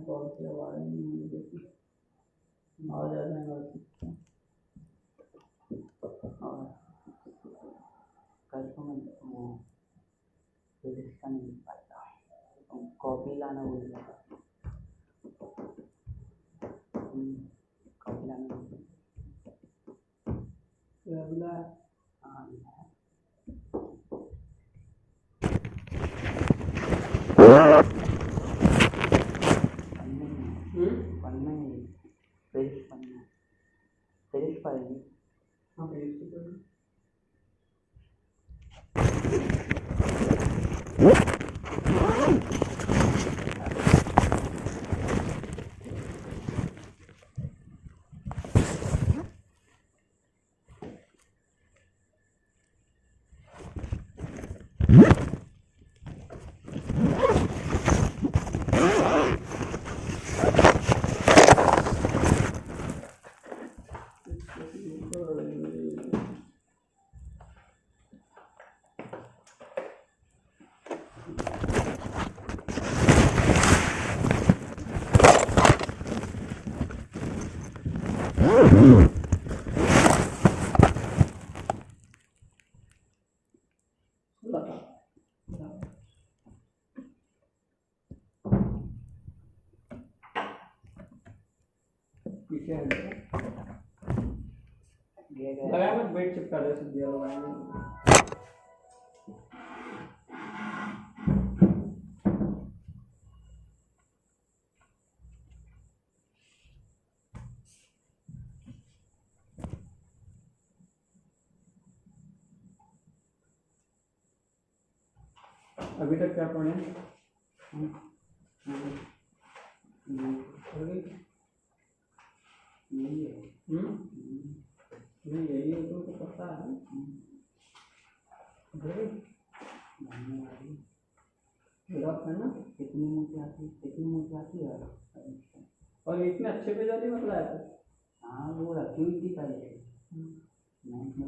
Call किया आवाज नहीं देखी आ जाएगा और कल तो मैं वो लिस्ट का नहीं पाता कॉपी लाना भूल गया कॉपी लाना बोला हाँ पढ़ना ही पेज पढ़ना पेज पढ़ेंगे हाँ पेज तो पढ़ेंगे पीछे लगा मत बेड चिपका दे सब दिया लगाएंगे अभी तक क्या पढ़े नहीं यही है तो पता है है ना कितनी मोटी आती है और इतने अच्छे पे जाती मतलब है हाँ वो रखी हुई थी पहले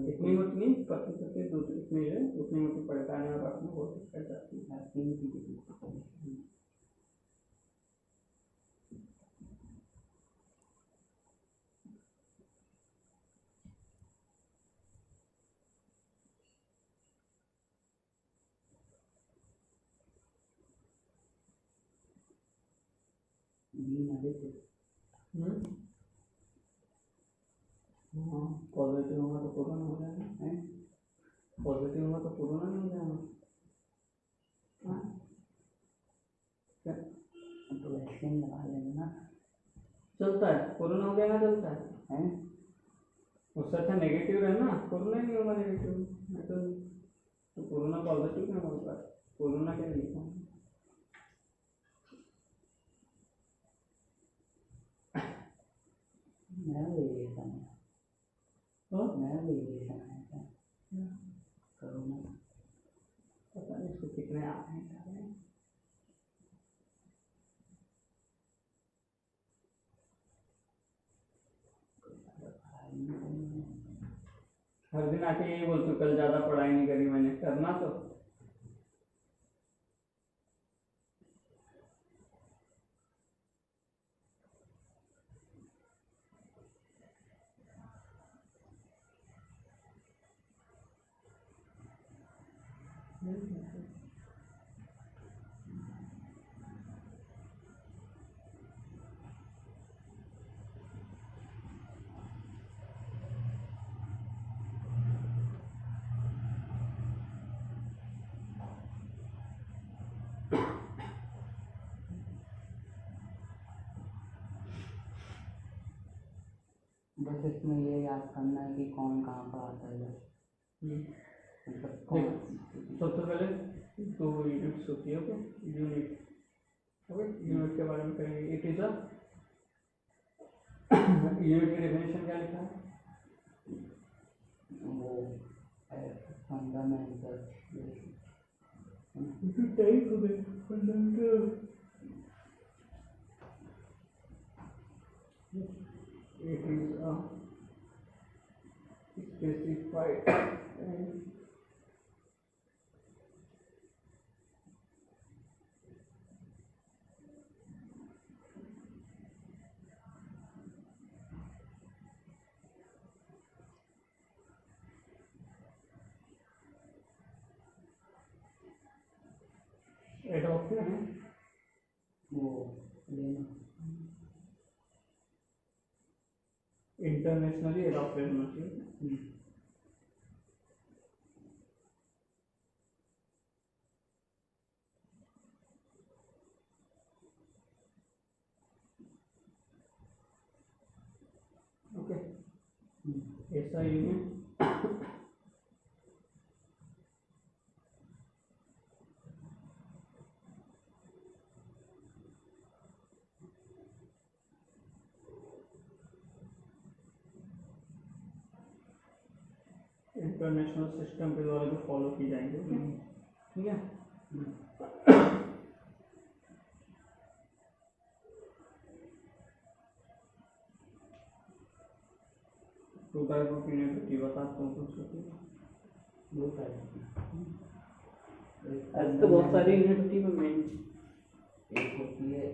इतनी मोटी नहीं पतली पतली दूसरी इतनी है उतनी मोटी पड़काने और रखना बहुत दिक्कत जाती है हाँ पॉजिटिव होगा तो पूरा हो जाएगा पॉजिटिव होगा तो पूरा नहीं हो जाएगा क्या तो वैक्सीन लगा लेंगे ना चलता है कोरोना हो गया ना चलता है उससे अच्छा नेगेटिव है ना कोरोना नहीं होगा नेगेटिव तो कोरोना पॉजिटिव नहीं होगा कोरोना क्या लिखा मैं कोरोना पता नहीं इसको कितने आते हैं हर दिन आके यही बोलते कल ज़्यादा पढ़ाई नहीं करी मैंने करना तो बस इसमें ये याद करना है कि कौन कहाँ पर आता है मतलब कौन सबसे पहले दो यूनिट्स होती है यूनिट यूनिट के बारे में करेंगे इट इज अ यूनिट की डेफिनेशन क्या लिखा है वो fundamental fundamental it is a specified software है वो लेना, इंटरनेशनली एडॉप्टेड होना चाहिए। ओके, ऐसा ही है। इंटरनेशनल सिस्टम के द्वारा जो फॉलो की जाएंगे, ठीक है। टू टाइप ऑफ यूनिवर्सिटी बताता हूँ कुछ, दो टाइप ऐसे तो बहुत सारी यूनिवर्सिटी में मेन एक होती है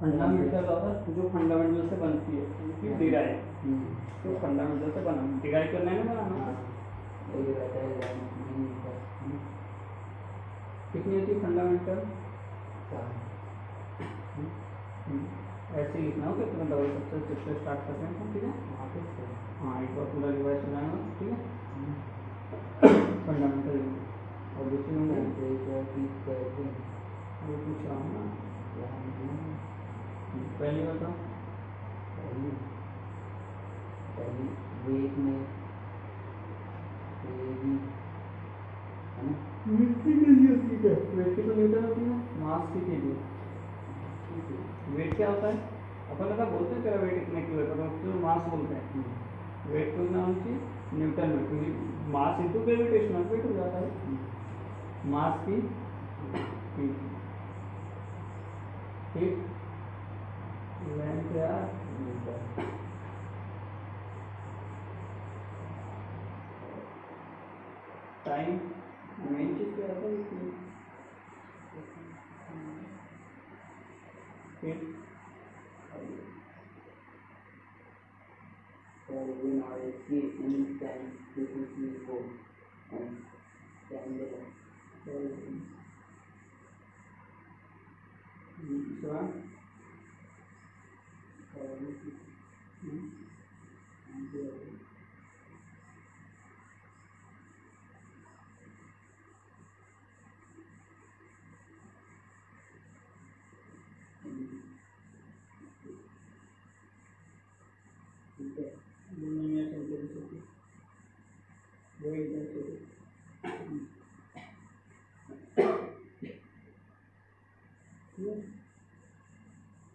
फंडामेंटल, और जो फंडामेंटल से बनती है उनकी डिराइव, तो फंडामेंटल से बना डिराइव करना है ना, बनाना कितनी होती है फंडामेंटल, ऐसे ही लिखना हो कि तुम्हें डबल स्ट्रक्चर से स्टार्ट करते हैं, ठीक है। हाँ, एक बार पूरा रिवाइज हो जाएगा, ठीक है। फंडामेंटल और दूसरी वो पूछ रहा हूँ ना, पहली बताओ। पहली वेट में वेट की तो न्यूटन होती है, मास की केजी। वेट क्या होता है, अपन ऐसा बोलते हैं तेरा वेट इतने किलो है, तो मास बोलते हैं। वेट को नाम चाहिए न्यूटन में, क्योंकि मास इंटू ग्रेविटेशनल वेट हो जाता है, मास की ठीक। लेंथ या टाइम मेन चीज क्या होता है, फिर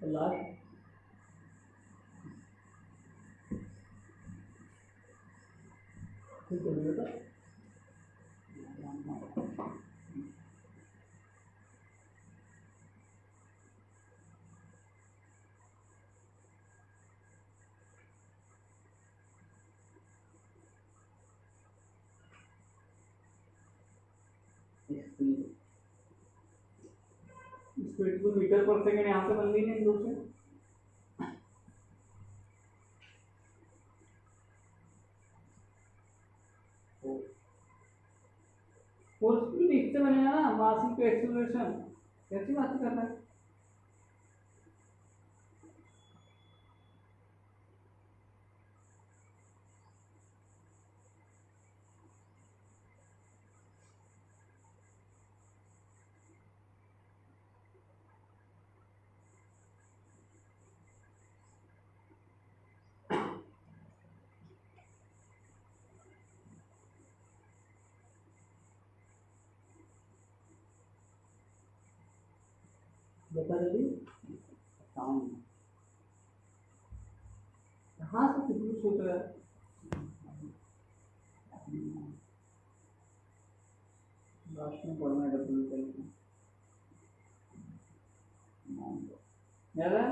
लास्ट ठीक है बेटा, स्पीड को मीटर पर सेकंड यहाँ से बन गई ना, इन दो से फोर्स स्पीड इससे बनेगा ना, मास इनटू एक्सेलरेशन। कैसी बात कर रहा है, बता रही साउंड कहाँ से कितनी सोच रहा है, लास्ट में पढ़ना है डब्ल्यू करके याद है,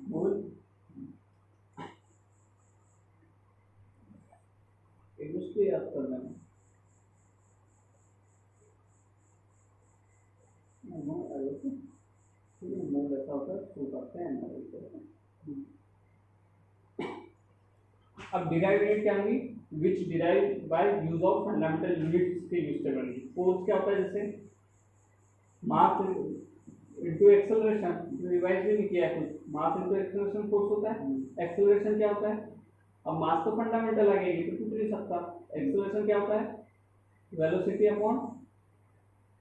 बोल एक दूसरे याद कर लेना। मूव ऐसा होता है, शो करते हैं। अब डिराइव यूनिट क्या होगी, which derive by use of fundamental units के यूज से बनेगी। फोर्स क्या होता है, जैसे मास इनटू एक्सेलरेशन, रिवाइज भी नहीं किया है कुछ, मास इनटू एक्सेलरेशन फोर्स होता है, एक्सेलरेशन क्या होता है, अब मास तो फंडामेंटल आ गई तो टूट नहीं सकता, एक्सेलरेशन क्या होता है, वेलोसिटी अपॉन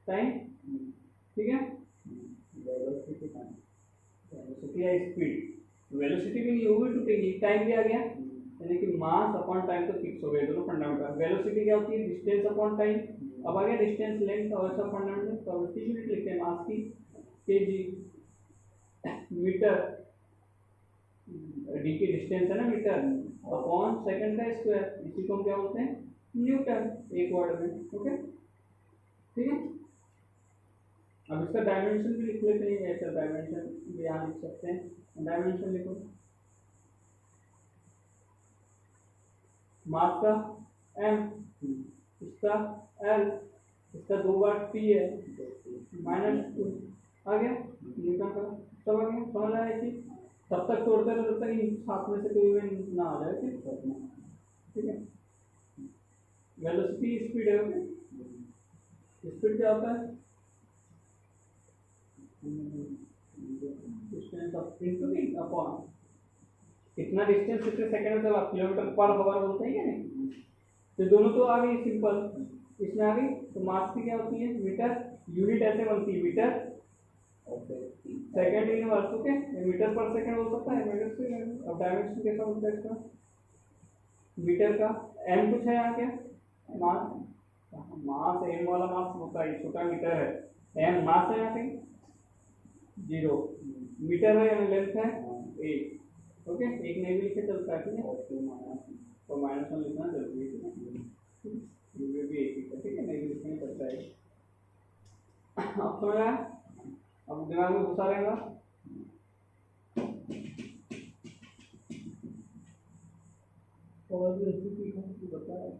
टाइम, ठीक है, वेलोसिटी टाइम, वेलोसिटी या स्पीड, वेलोसिटी भी नहीं होगी टूटेगी, टाइम भी आ गया, यानी कि मास अपॉन टाइम तो फिक्स हो गए दोनों फंडामेंटल, वेलोसिटी क्या होती है, डिस्टेंस अपॉन टाइम, अब आ गया डिस्टेंस लेंथ और सब फंडामेंटल, तो अब यूनिट लिखते हैं मास की, केजी, मीटर, डी की डिस्टेंस है ना मीटर, अपॉन सेकंड का स्क्वायर, इसी को हम क्या बोलते हैं, न्यूटन, एक वर्ड में, ओके, ठीक है। अब इसका डायमेंशन भी लिख लेते हैं, ऐसा डायमेंशन भी यहाँ लिख सकते हैं, डायमेंशन लिखो, मास का m, इसका l, इसका 2 बार p है, -2 आ गया, न्यूटन का सब आ गया, समझ आया ये चीज, तब तक तोड़ते रहो जब तक इन साथ में से कोई भी ना आ जाए, ठीक है। वेलोसिटी स्पीड है, ओके, स्पीड क्या होता है, डिस्टेंस ऑफ इनटू की अपॉन, कितना डिस्टेंस कितने सेकंड में चला, किलोमीटर पर आवर बोलते हैं क्या नहीं, तो दोनों तो आ गई सिंपल, इसमें आ गई, तो मास की क्या होती है, मीटर, यूनिट ऐसे बनती है metre second inverse, okay, metre per second हो सकता है, मीटर से, अब डायमेंशन कैसा होता है इसका, मीटर का m कुछ है यहाँ क्या, मास, मास m वाला मास होता है, छोटा मीटर है, m मास है यहाँ पे 0, मीटर है यानी लेंथ है 1, ओके, एक नहीं भी लिखे चलता है, ठीक है, तो माइनस वन लिखना जरूरी है, ये भी एक ही है, ठीक है, नहीं भी लिखने चलता है, अब समझ आया, अब दिमाग में घुसा रहेगा, और भी रेसिपी बताया,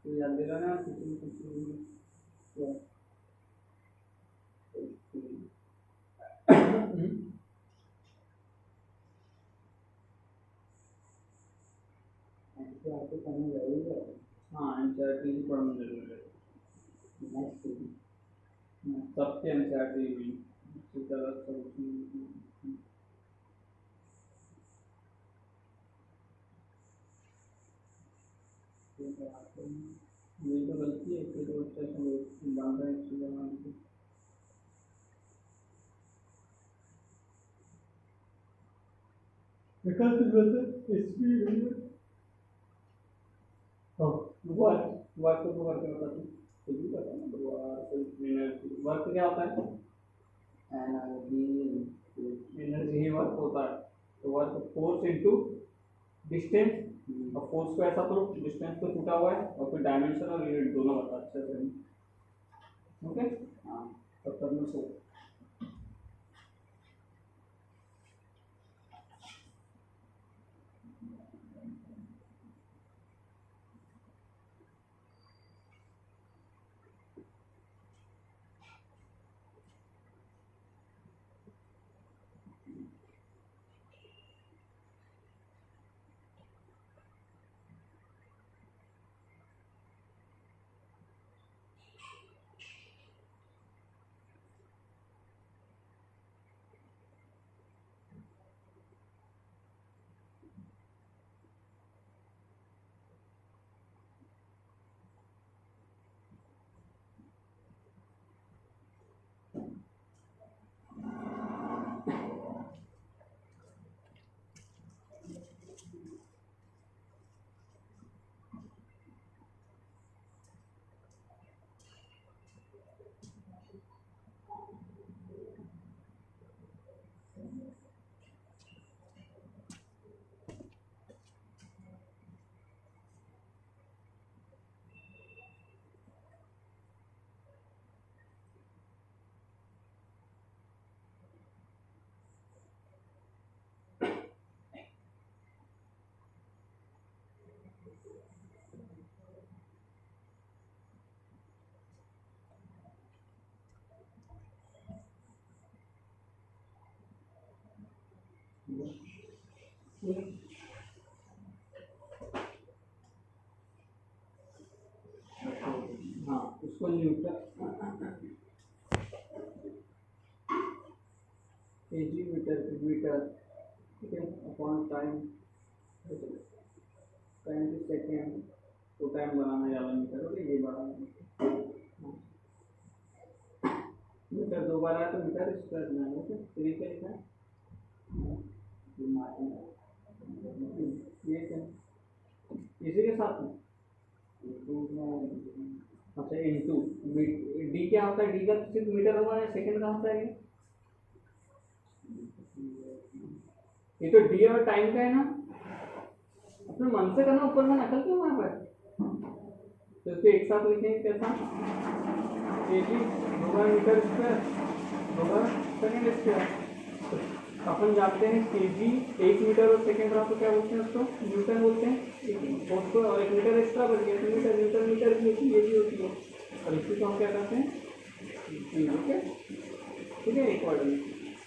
तो याद दिलाना आपको करना जरूरी है, हाँ एनसीईआरटी पढ़ना जरूरी है, सबसे एनसीईआरटी भी इसी तरह से, ये तो गलती है कि रोड स्टेशन बांध रहे हैं चीज़ें, विकल्प बोलते स्पीड, हाँ वर्क को वर्क होता है, कुछ भी पता है ना, वर्क क्या होता है, एनर्जी, एनर्जी ही वर्क होता है, तो वर्क फोर्स इनटू डिस्टेंस, और फोर्स को ऐसा करो डिस्टेंस तो टूटा हुआ है, और फिर डायमेंशन और यूनिट दोनों बता अच्छे से, ओके, हाँ तब तक में सो न्यूटन केजी मीटर मीटर, ठीक है, अपॉन टाइम, टाइम की सेकेंड, तो टाइम बनाना ज़्यादा मीटर हो गया, ये बढ़ाना मीटर दो बार आया तो मीटर स्क्वायर में आया, तो तरीका लिखा है ये क्या इसी के साथ में अच्छा इंटू डी क्या होता है, डी का सिर्फ मीटर होगा या सेकंड का होता है ये तो डी और टाइम का है ना, अपने मन से करना, ऊपर में नकल क्यों वहां पर, तो इसको एक साथ लिखेंगे कैसा, केजी होगा मीटर स्क्वायर होगा सेकंड स्क्वायर, अपन जानते हैं केजी 1 मीटर और सेकंड रहा तो क्या बोलते हैं उसको, न्यूटन बोलते हैं उसको, और 1 मीटर एक्स्ट्रा बच गया तो मीटर, न्यूटन मीटर भी होती है, ये भी होती है, और इसी को हम क्या कहते हैं, ओके ठीक है, एक वर्ड में,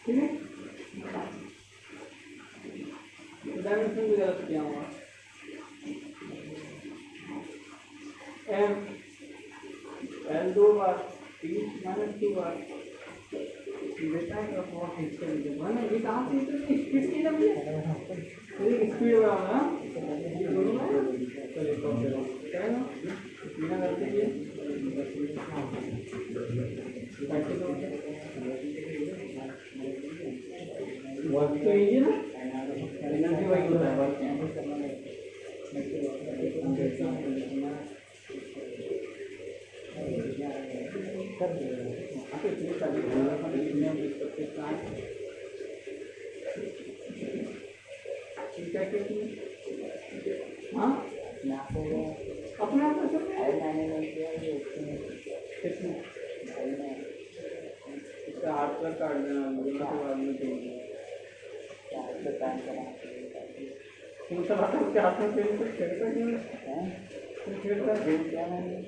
ठीक है, डायमेंशन भी गलत किया हुआ, एम एल 2 बार, टी माइनस 2 बार देता है, तो बहुत खींच कर दे ना, ये कहाँ से इतनी स्पीड की जब ये स्पीड बराबर है, ये दोनों में चलिए तो क्या है ना, बिना करते ये वर्क तो यही है ना, एनर्जी वही होता है, वर्क हाँ अपने आप इसका हाथ पर काट देना, बाद में कौन सा बात है उसके हाथ में खेलता क्यों खेलता क्या नहीं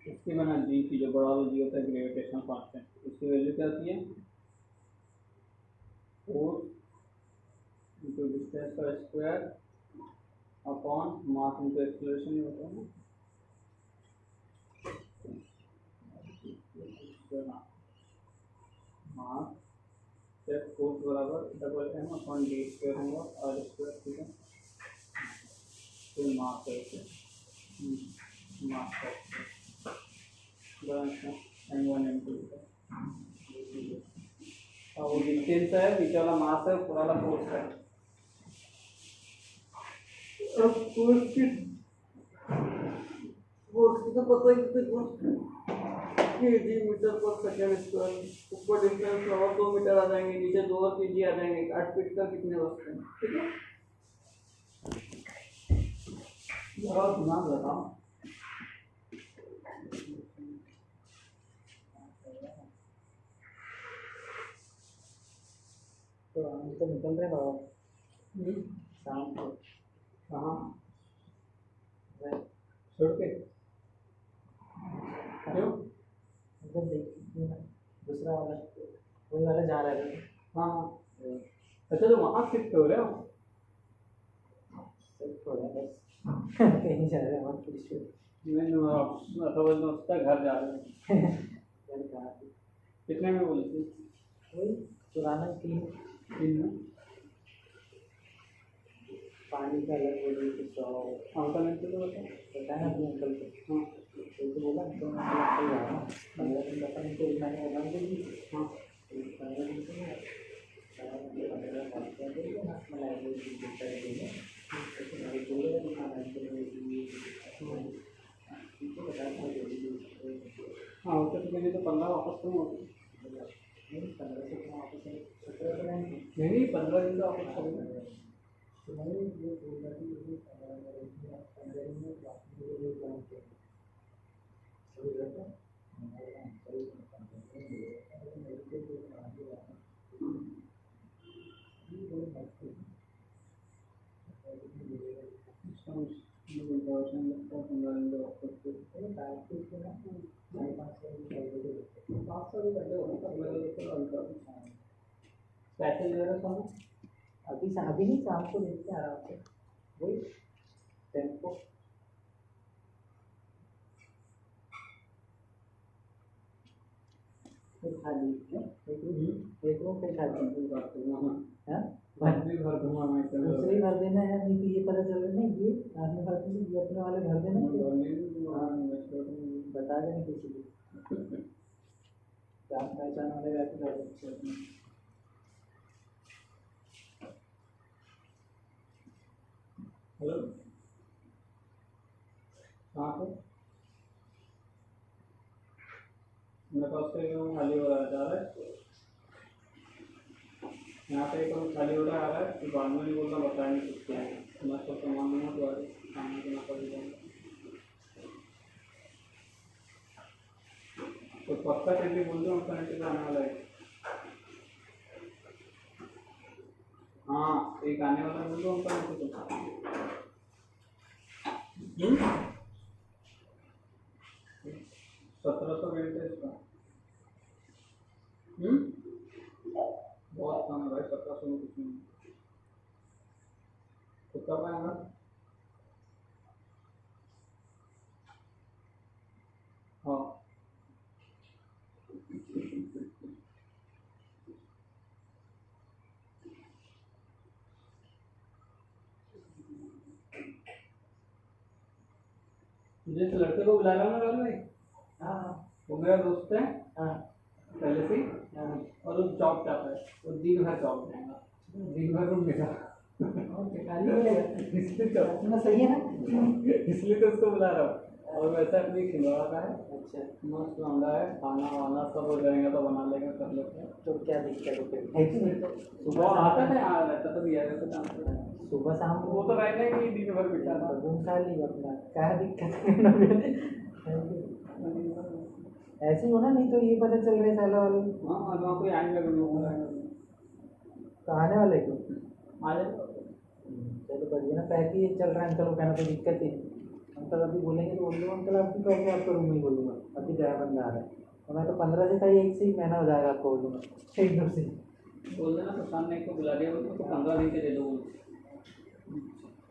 इसके बना जी की जो बड़ा वाला जी होता है ग्रेविटेशनल कांस्टेंट, उसकी वैल्यू क्या होती है 4 इंटू डिस्टेंस का square upon mass into acceleration होता है ना, मास जब फोर्स बराबर double M upon D square होगा और स्क्वायर, ठीक है, तो मास है मास का m1 m2 और वो डिस्टेंस है, बीच वाला मास है, पूरा वाला फोर्स है, अब फोर्स की तो पता ही KG metre per second square, ऊपर डिस्टेंस और 2 मीटर आ जाएंगे, नीचे 2 और केजी आ जाएंगे, 8 फीट का कितने बचते हैं, ठीक है, और दिमाग लगाओ, तो हम तो निकल रहे बाबा शाम को, कहाँ छोड़ के क्यों, मतलब देखिए दूसरा वाला वही वाला जा रहा है, हाँ अच्छा तो वहाँ शिफ्ट हो रहे हो, शिफ्ट हो रहा है बस कहीं जा रहे हैं वहाँ नहीं उसका घर जा रहे हैं कितने में बोलते वही पुराना 3 में पानी का अलग बोलिए तो 100 अंकल अंकल तो बताया अपने अंकल को, हाँ तो बोला तो अंकल जा रहा 15 दिन का तो मैंने बोला हाँ 15 दिन के लिए 15 बात कर देंगे ना मैं कर देंगे हाँ उसके तो मैंने तो 15 वापस करूँ नहीं 15 से वापस 17 नहीं 15 दिन का वापस करूँगा तो मैंने ये बोला कि 15 दिन में वापस लगता है 15 दिन तो आपको पैसे वगैरह सब अभी नहीं, शाम को देखते हैं आराम से वही टेम्पो। फिर खाली एक रूम फिर खाली दूसरी भर देना है। नहीं तो ये पता चल रहा नहीं ये आपने भर देना, ये अपने वाले भर देना, बता देना किसी को जान पहचान वाले रहते। हेलो कहाँ पे मेरे पास तो एक रूम खाली हो रहा है, जा रहा है यहाँ पे एक रूम खाली हो रहा है, तो बाद में नहीं बोलना, बता नहीं सकते हैं। मैं तो सामान लूँगा तो आगे खाना पीना पड़ेगा। तो पक्का चलिए बोल दो, हम कनेक्ट आने वाला है। हाँ एक आने वाला बोल दो, हम कनेक्ट 1700 रेट है इसका। बहुत कम है भाई, 1700 में कुछ नहीं। तो कब आएगा? हाँ जिस लड़के को बुला रहा हूँ ना राहुल भाई, हाँ वो मेरा दोस्त है, हाँ पहले से, हाँ और वो जॉब जाता है, वो दिन भर जॉब जाएगा, दिन भर रूम मिला सही है ना, इसलिए तो उसको बुला रहा हूँ। और वैसे अपनी खिलवाड़ा का है, अच्छा मस्त लौंडा है, खाना वाना सब हो जाएगा तो बना लेगा, कर लेते हैं। तो क्या दिक्कत है? सुबह आता है, आ रहता तो दिया रहता है सुबह शाम को, वो तो रहना ही नहीं, दिन भर बिठाना रूम खाली अपना, क्या दिक्कत है? ऐसे ही होना, नहीं तो ये पता चल रहा है साला वाले। हाँ वहाँ कोई आने लगे तो आने वाले क्यों आ जाए। चलो बढ़िया ना, पैक ही चल रहा है अंकल, वो कहना कोई दिक्कत ही नहीं। अंकल अभी बोलेंगे तो बोल दूँगा अंकल आपकी पैसे आपको रूम ही बोलूँगा, अभी क्या बंदा आ रहा है, तो मैं तो 15 से था, एक से ही महीना हो जाएगा आपको बोलूँगा, एक दो से बोल देना। तो सामने को बुला दिया बोल तो 15 दिन के दे दो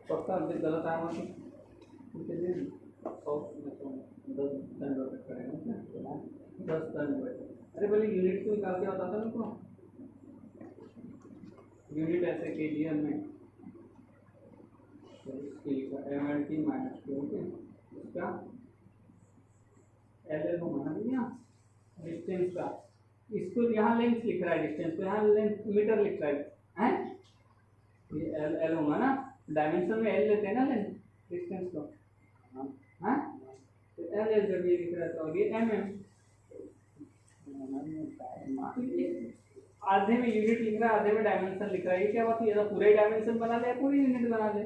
पक्का, गलत आया वहाँ उनके दिन 10 दिन करेगा, 10 दिन। अरे पहले यूनिट को निकाल के बताता ना उनको, यूनिट ऐसे KGM में MLT माइनस इसका LL को माना नहीं यहाँ डिस्टेंस का, इसको यहाँ लेंथ लिख रहा है, डिस्टेंस को यहाँ लेंथ मीटर लिख रहा है, ये L होगा ना, डायमेंशन में L लेते हैं ना लेंथ डिस्टेंस को, हाँ तो L जब ये लिख रहा था, और ये mm, आधे में यूनिट लिख रहा है, आधे में डायमेंशन लिख रहा है, ये क्या बात है? पूरा ही डायमेंशन बना ले, पूरी यूनिट बना ले।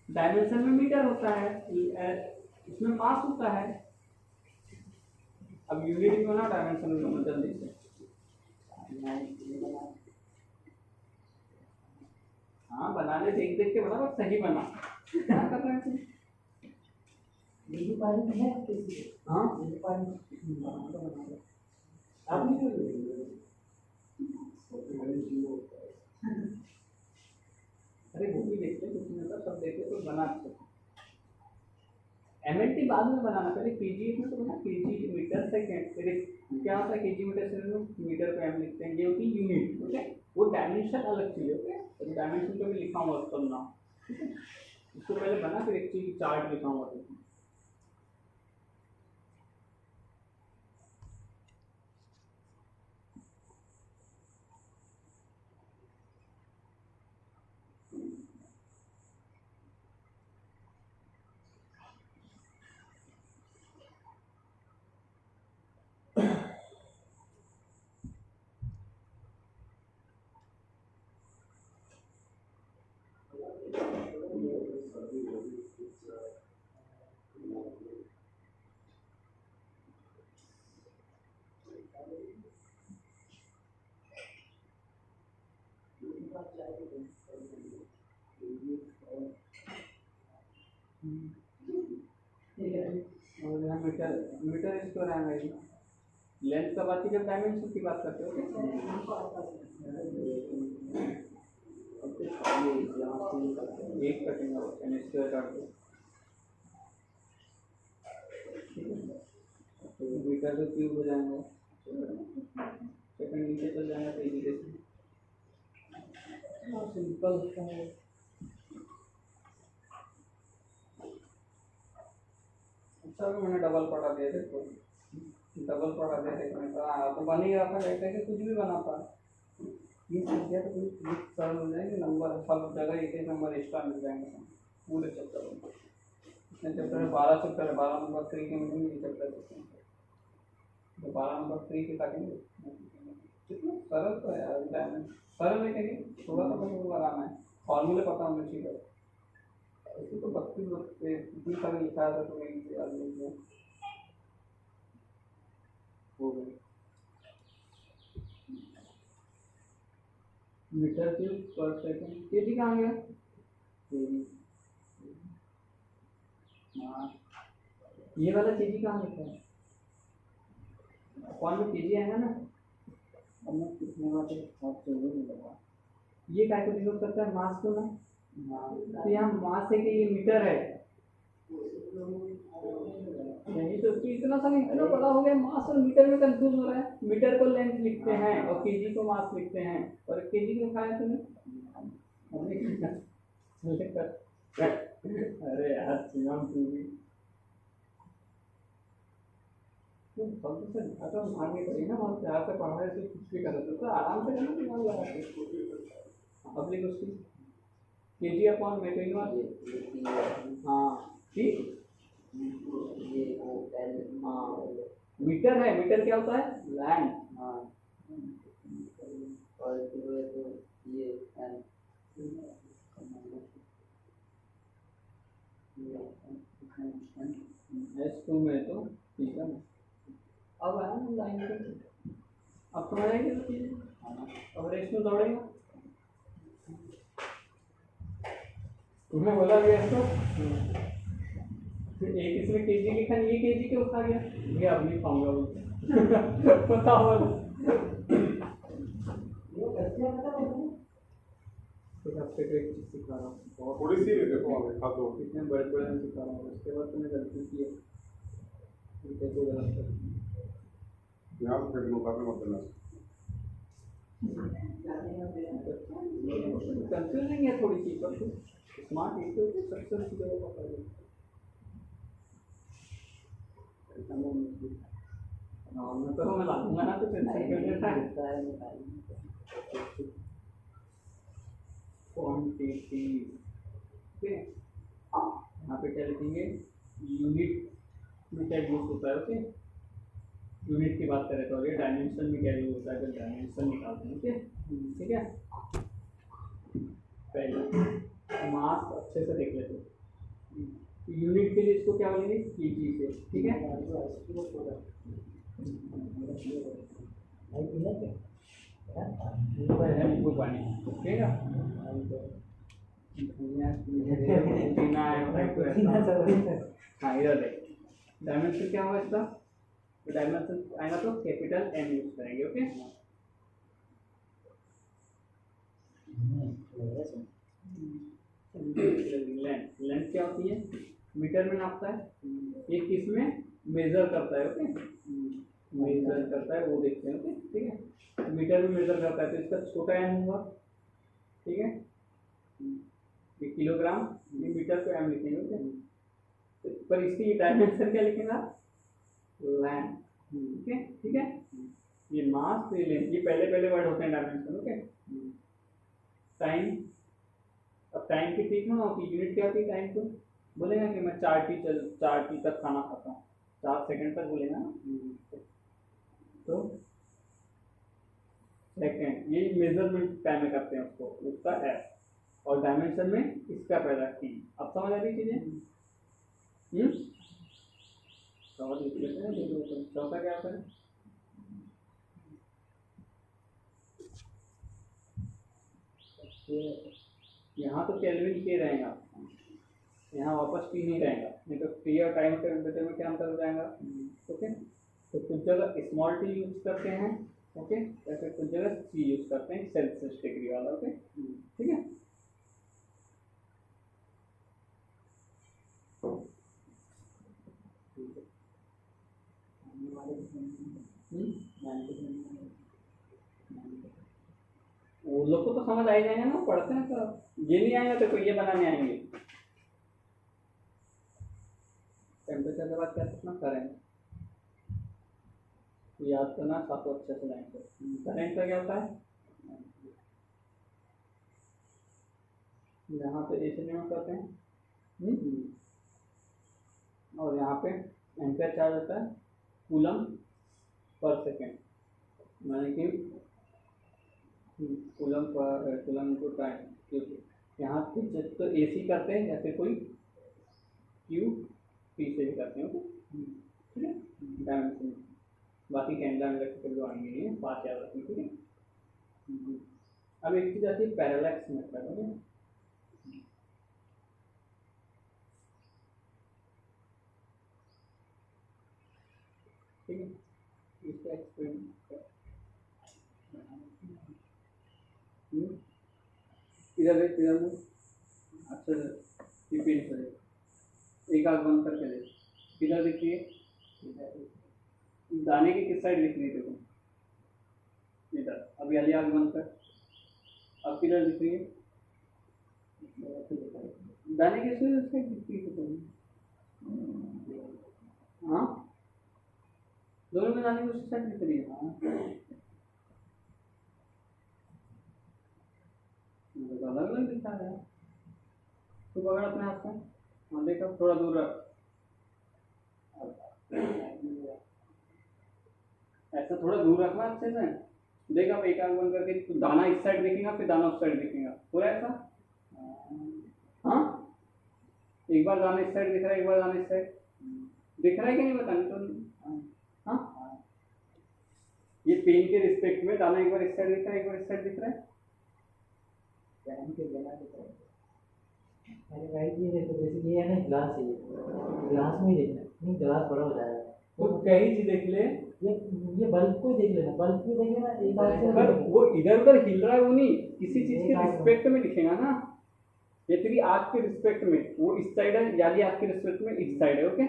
डायमेंशन में मीटर होता है, इसमें मास होता है। अब यूनिट में बना, डायमेंशन में बना, जल्दी से हाँ बना ले, देख देख के बना, बस सही बना। क्या कर रहे हैं बिजली पानी है किसी? हाँ बिजली पानी आप नहीं अरे वो भी देखते कुछ नहीं होता, सब देखते तो बना सकते। MLT बाद में बनाना, पहले KG में तो बना, KG मीटर सेकेंड, फिर क्या होता है KG मीटर सेकेंड, मीटर पे हम लिखते हैं, ये होती है यूनिट, ओके। वो डायमेंशन अलग चीज, ओके, तो डायमेंशन पे भी लिखा हुआ उसका नाम, ठीक है। इसको पहले बना, फिर एक चीज चार्ट लिखा हुआ है। ठीक है। और यहाँ मीटर मीटर स्क्वायर आएगा। लेंथ का बात की जब डायमेंशन की बात करते हो एक कटेंगे एन स्क्वायर काट दो, तो मीटर तो क्यूब हो जाएगा, सेकंड नीचे चल जाएगा तो इजी सिंपल है। अच्छा मैंने डबल पढ़ा दिया, देखो डबल पढ़ा दिया, देखो मैंने कहा तो बन ही रहा था, कहते कि कुछ भी बना पा ये संख्या तो कोई सरल हो जाएंगे, नंबर सब जगह एक एक नंबर एक्स्ट्रा मिल जाएंगे पूरे चैप्टर में। इसमें चैप्टर है 12 चैप्टर है, 12 नंबर 3 के मिलेंगे ये चैप्टर तो 12 नंबर 3 के काटेंगे। कितना सरल तो है यार, सरल लेकिन थोड़ा सा तो लगाना है, फॉर्मूले पता होना चाहिए। ऐसे तो 32 इतनी सारी लिखा था तो नहीं याद नहीं किया हो गई। मीटर क्यूब पर सेकंड केजी कहाँ गया? केजी हाँ, ये वाला केजी कहाँ लिखा है? कौन में केजी आएगा ना, अब मैं कितने बार बहुत जरूर मिलेगा। ये क्या को डिनोट करता है? मास को ना, तो यहाँ मास है कि ये मीटर है नहीं, तो इतना सा इतना बड़ा हो गया, मास और मीटर में कंफ्यूज हो रहा है। मीटर को लेंथ लिखते हैं और केजी को मास लिखते हैं, और केजी क्यों खाया तूने? अरे यार शिवम तू भी तो आगे बढ़ी ना, बहुत प्यार से पढ़ा है, कुछ भी कर रहे तो आराम से करना दिमाग लगा के। अगली क्वेश्चन केजी अपॉन मीटर, हाँ ठीक, हाँ मीटर है, मीटर क्या होता है? लैंड, हाँ और ये S2 में तो ठीक है। अब आया ना लाइन पे, अब तो आएगी तो चीज़, अब रेस में दौड़ेगा। तुमने बोला भी इसको, एक इसमें केजी लिखा, ये केजी क्यों खा गया? ये अब नहीं पाऊंगा बोलते पता हो सिखा रहा हूँ थोड़ी सी देखो दो इतने बड़े बड़े में सिखा रहा हूँ, उसके बाद तुमने गलती की है, कैसे गलत कर यहाँ से फिर मुकाबले मत देना। कंफ्यूजिंग है थोड़ी सी, पर स्मार्ट इक्वल टू सक्सेस की जगह पकड़ लो। मैं तो मैं लाऊंगा ना तो टेंशन क्यों लेता है? क्वांटिटी ओके, यहाँ पे क्या लिखेंगे? यूनिट में क्या यूज होता है? ओके, यूनिट की बात करें तो ये डायमेंशन में क्या यूज होता है? जब डायमेंशन निकालते हैं, ओके ठीक है। पहले मास अच्छे से देख लेते हैं, यूनिट के लिए इसको क्या बोलेंगे? केजी से, ठीक है। नींबू पानी ठीक है, हाँ इधर देख डायमेंशन क्या होगा इसका? तो डायमेंशन आएगा तो कैपिटल एम यूज करेंगे, ओके। लेंथ क्या होती है? मीटर में नापता है, ये किस में मेजर करता है? ओके, मेजर करता है वो देखते हैं, ओके ठीक है। मीटर में मेजर करता है तो इसका छोटा एम होगा, ठीक है। ये किलोग्राम, ये मीटर पे एम लिखेंगे, ओके। पर इसकी डायमेंशन क्या लिखेगा? लैंड, ठीक है। ये मास, ये लेंथ, ये पहले पहले वर्ड होते हैं डायमेंशन, ओके। टाइम, अब टाइम की ठीक ना होती, यूनिट क्या होती है टाइम को? बोलेगा कि मैं 4 टी तक खाना खाता हूँ, 4 सेकंड तक बोलेगा ना, तो सेकंड ये मेजरमेंट टाइम में करते हैं उसको, उसका एफ, और डायमेंशन में इसका पहला टी। अब समझ आ रही चीजें? समझ लेते हैं। चौथा क्या होता है? यहाँ तो केल्विन के रहेगा, यहाँ यहाँ वापस टी नहीं रहेगा, नहीं तो टी और टाइम टेम्परेचर में क्या अंतर हो जाएगा। ओके, तो कुछ जगह स्मॉल टी यूज करते हैं, ओके, या फिर कुछ जगह सी यूज करते हैं सेल्सियस डिग्री वाला। ओके, ठीक है। वो लोग को तो समझ आ ही जाएंगे ना, पढ़ते हैं तो ये नहीं आएगा तो ये बनाने आएंगे। टेम्परेचर के बाद क्या कितना करेंगे याद करना, सातों अच्छे से जाएंगे। करंट का क्या होता है, यहाँ पे एसी न्यूज करते हैं, और यहाँ पे एम्पेयर चार्ज होता है कूलम पर सेकेंड, माने कि कूलम को टाइम, क्योंकि यहाँ पे तो एसी करते हैं या फिर कोई क्यू पी से भी करते हैं। ओके, ठीक है। डायमेंशन बाकी कैंडा इलेक्ट्रिकल जो आएंगे ये 5 याद रखें, ठीक है। अब एक चीज़ आती है पैरेलैक्स मेथड। ओके, ठीक है, इसका एक्सपेरिमेंट इधर देख, इधर देख, अच्छा रिपीट करें, एक आग बंद करके देख, किधर दिख रही है, दाने की किस साइड दिख रही है देखो, इधर। अब वाली आग बंद कर, अब किधर दिख रही है, दाने की साइड दिख रही है। हाँ, दोनों में दाने की उस साइड दिख रही है। अलग अलग दिखा रहा है, तो पकड़ अपने हाथ में, हाँ देखो थोड़ा दूर रख, ऐसा थोड़ा दूर रखना अच्छे से। देख अब एक आंख बंद करके, तो दाना इस साइड दिखेगा फिर दाना उस साइड दिखेगा, पूरा ऐसा। हाँ, एक बार दाना इस साइड दिख रहा है, एक बार दाना इस साइड दिख रहा है कि नहीं बताने तो। हाँ, ये पेन के रिस्पेक्ट में दाना एक बार इस साइड दिख रहा है, एक बार इस साइड दिख रहा है। अरे भाई ये देखो, जैसे ये है ना ग्लास, है ग्लास में ही देखना, नहीं ग्लास बड़ा हो जाएगा। तो कहीं चीज देख ले, ये बल्ब को ही देख लेना, बल्ब को देख लेना, एक आंख से पर वो इधर उधर हिल रहा है, वो नहीं, किसी चीज के रिस्पेक्ट में दिखेगा ना। ये तेरी आँख के रिस्पेक्ट में वो इस साइड है, याली आँख के रिस्पेक्ट में इस साइड है। ओके,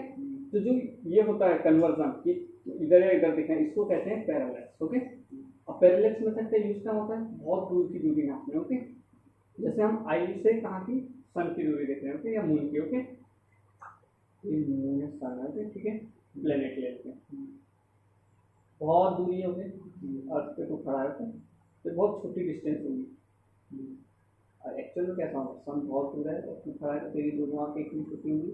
तो जो ये होता है कन्वर्जन कि इधर या इधर दिखना, इसको कहते हैं पैरेलैक्स। ओके, अब पैरेलैक्स मेथड का यूज क्या होता है, बहुत दूर की दूरी नापने। ओके, जैसे हम आई से कहाँ की, सन की दूरी देख रहे हैं, ओके, या मून की। ओके, ये मून है, सन है, ठीक है, प्लेनेट लेते हैं, बहुत दूरी है अर्थ पे तो खड़ा है, तो बहुत छोटी डिस्टेंस होगी। और एक्चुअल में कैसा होगा, सन बहुत दूर है और तू खड़ा है, तो तेरी दोनों आँखें इतनी छोटी होंगी,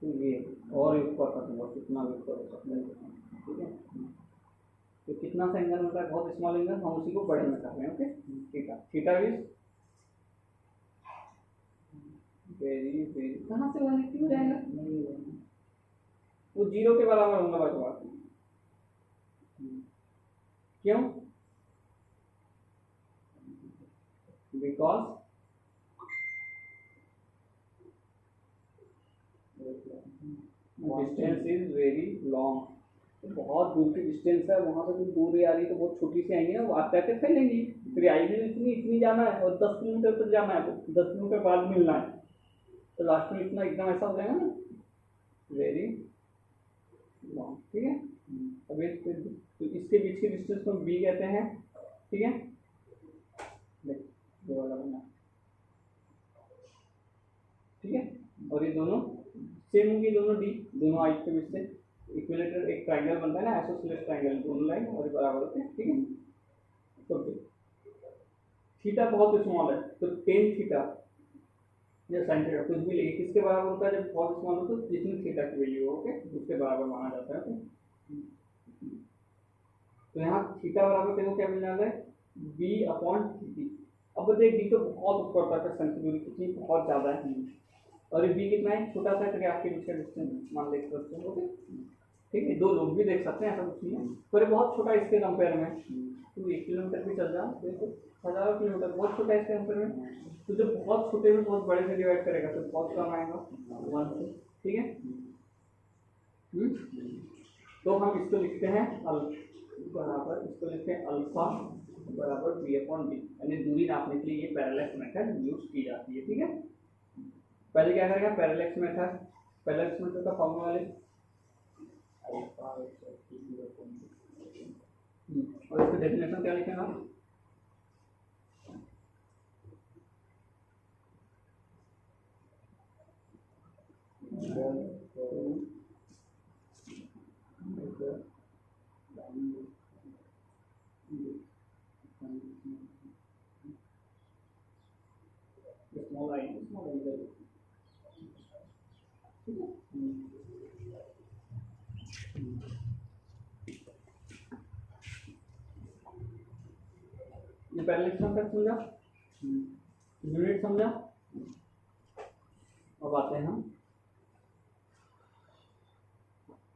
तो ये और ऊपर तक होगा, कितना भी ऊपर हो सकता है। ठीक है, तो कितना सा एंगल होता है, बहुत स्मॉल एंगल, हम उसी को बड़े में कर रहे हैं। Okay, theta, theta is very very, कहाँ से 180 हो जाएगा, वो 0 के बराबर होगा बचवा। क्यों, because distance is very long, बहुत दूर की डिस्टेंस है, वहाँ से तो दूर आ रही तो बहुत छोटी सी आएंगी ना, वो आते आते फैलेंगी, फिर आएगी इतनी इतनी जाना है और 10 किलोमीटर तक जाना है, तो 10 किलोमीटर बाद मिलना है, तो लास्ट में इतना एकदम ऐसा हो जाएगा ना, वेरी लॉन्ग। ठीक है, अब तो इसके बीच की डिस्टेंस को बी कहते हैं। ठीक है, ये वाला बना, ठीक है, और ये दोनों सेम होंगी, दोनों डी, दोनों आई के बीच से इक्विलेटरल एक ट्रायंगल बनता है ना, आइसोसेलेस ट्रायंगल, दोनों लाइन और बराबर होते हैं। ठीक है, तो थीटा बहुत स्मॉल है, तो टेन थीटा या साइन थीटा कुछ भी लेंगे, किसके बराबर होता है, जब बहुत स्मॉल हो तो जितनी थीटा की वैल्यू हो, ओके, उसके बराबर माना जाता है। तो यहाँ थीटा बराबर देखो क्या मिल जाता है, बी अपॉन टी। अब देख डी तो बहुत ऊपर तक है, सन की दूरी कितनी बहुत ज़्यादा है, और ये बी कितना है, छोटा सा, तो आपके बीच का डिस्टेंस मान ले सकते हैं। ओके, ठीक है, दो लोग भी देख सकते हैं, ऐसा कुछ नहीं है, पर ये बहुत छोटा इसके कंपेयर में, तू 1 किलोमीटर भी चल जा, देखो हज़ारों किलोमीटर बहुत छोटा है इसके अंतर में। तो जब बहुत छोटे में बहुत बड़े से डिवाइड करेगा तो बहुत कम आएगा 1 से, ठीक है। तो हम इसको लिखते हैं बराबर, इसको लिखते हैं अल्फा बराबर b/d, यानी दूरी नापने के लिए ये पैरेलैक्स मेथड यूज की जाती है, ठीक है। पहले क्या करेगा, पैरेलैक्स मेथड का फॉर्मूला वाले और इसका डेफिनेशन क्या लिखेगा, स्मॉल आई ये पैरेलैक्स मेथड समझा, यूनिट समझा। अब आते हैं हम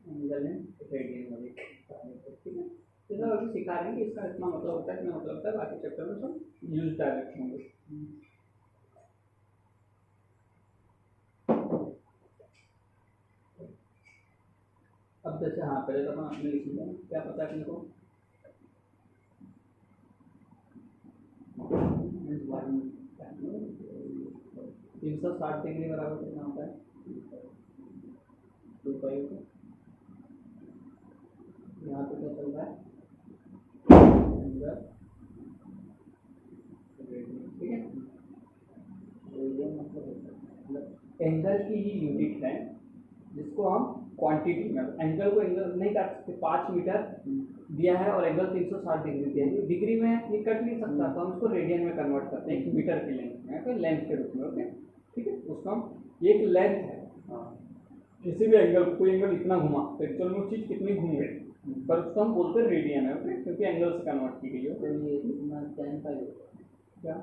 एंगल इन रेडियन वाले, ठीक है। जैसा अभी सिखा रहे हैं कि इसका इतना मतलब होता है, इतना मतलब होता है, बाकी चैप्टर में सब यूज डायरेक्ट होंगे। अब जैसे हाँ पहले तो अपन अपने लिख लिया, क्या पता है अपने को 360 डिग्री बराबर कितना होता है 2 पाई होता है। यहाँ पे क्या चल रहा है, ठीक है। मतलब एंगल की ही यूनिट है जिसको हम क्वांटिटी में, एंगल को एंगल नहीं काट सकते, 5 मीटर दिया है और एंगल 360 डिग्री दिया है, डिग्री में ये कट नहीं सकता, तो हम इसको रेडियन में कन्वर्ट करते हैं, 1 मीटर की लेंथ में, फिर लेंथ के रूप में, ओके, ठीक है। उसका हम एक लेंथ है, किसी भी एंगल, कोई एंगल इतना घुमा तो एक्चुअल में चीज कितनी घूम गई, पर उसको हम बोलते हैं रेडियन है, ओके, क्योंकि एंगल से कन्वर्ट की गई है। तो ये इतना 10 पाई क्या,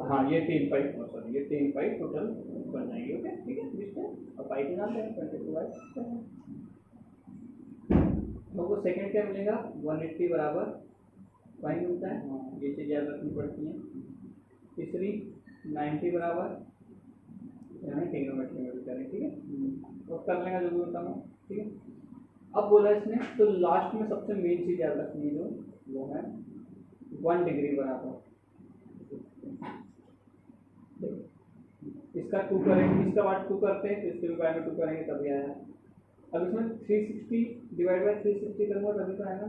हाँ ये 3 पाई, सॉरी ये 3 पाई टोटल बन जाएगी, ओके, ठीक है। लिखते हैं और पाई के नाम दें 22 हमको सेकंड क्या मिलेगा 180 बराबर पाई मिलता है, ये चीज़ याद रखनी पड़ती है। तीसरी 90 बराबर यहाँ ट्रिग्नोमेट्री में भी करें, ठीक है, तो कर लेगा जो भी होता है, ठीक है। अब बोला इसने तो लास्ट में सबसे मेन चीज़ याद रखनी है जो वो है 1 डिग्री बराबर, इसका 2 करेंगे, इसका बाद 2 करते हैं, तो इसके भी बारे में 2 करेंगे तभी आया। अब इसमें 360 डिवाइड बाय 360 करूँगा तभी तो आएगा।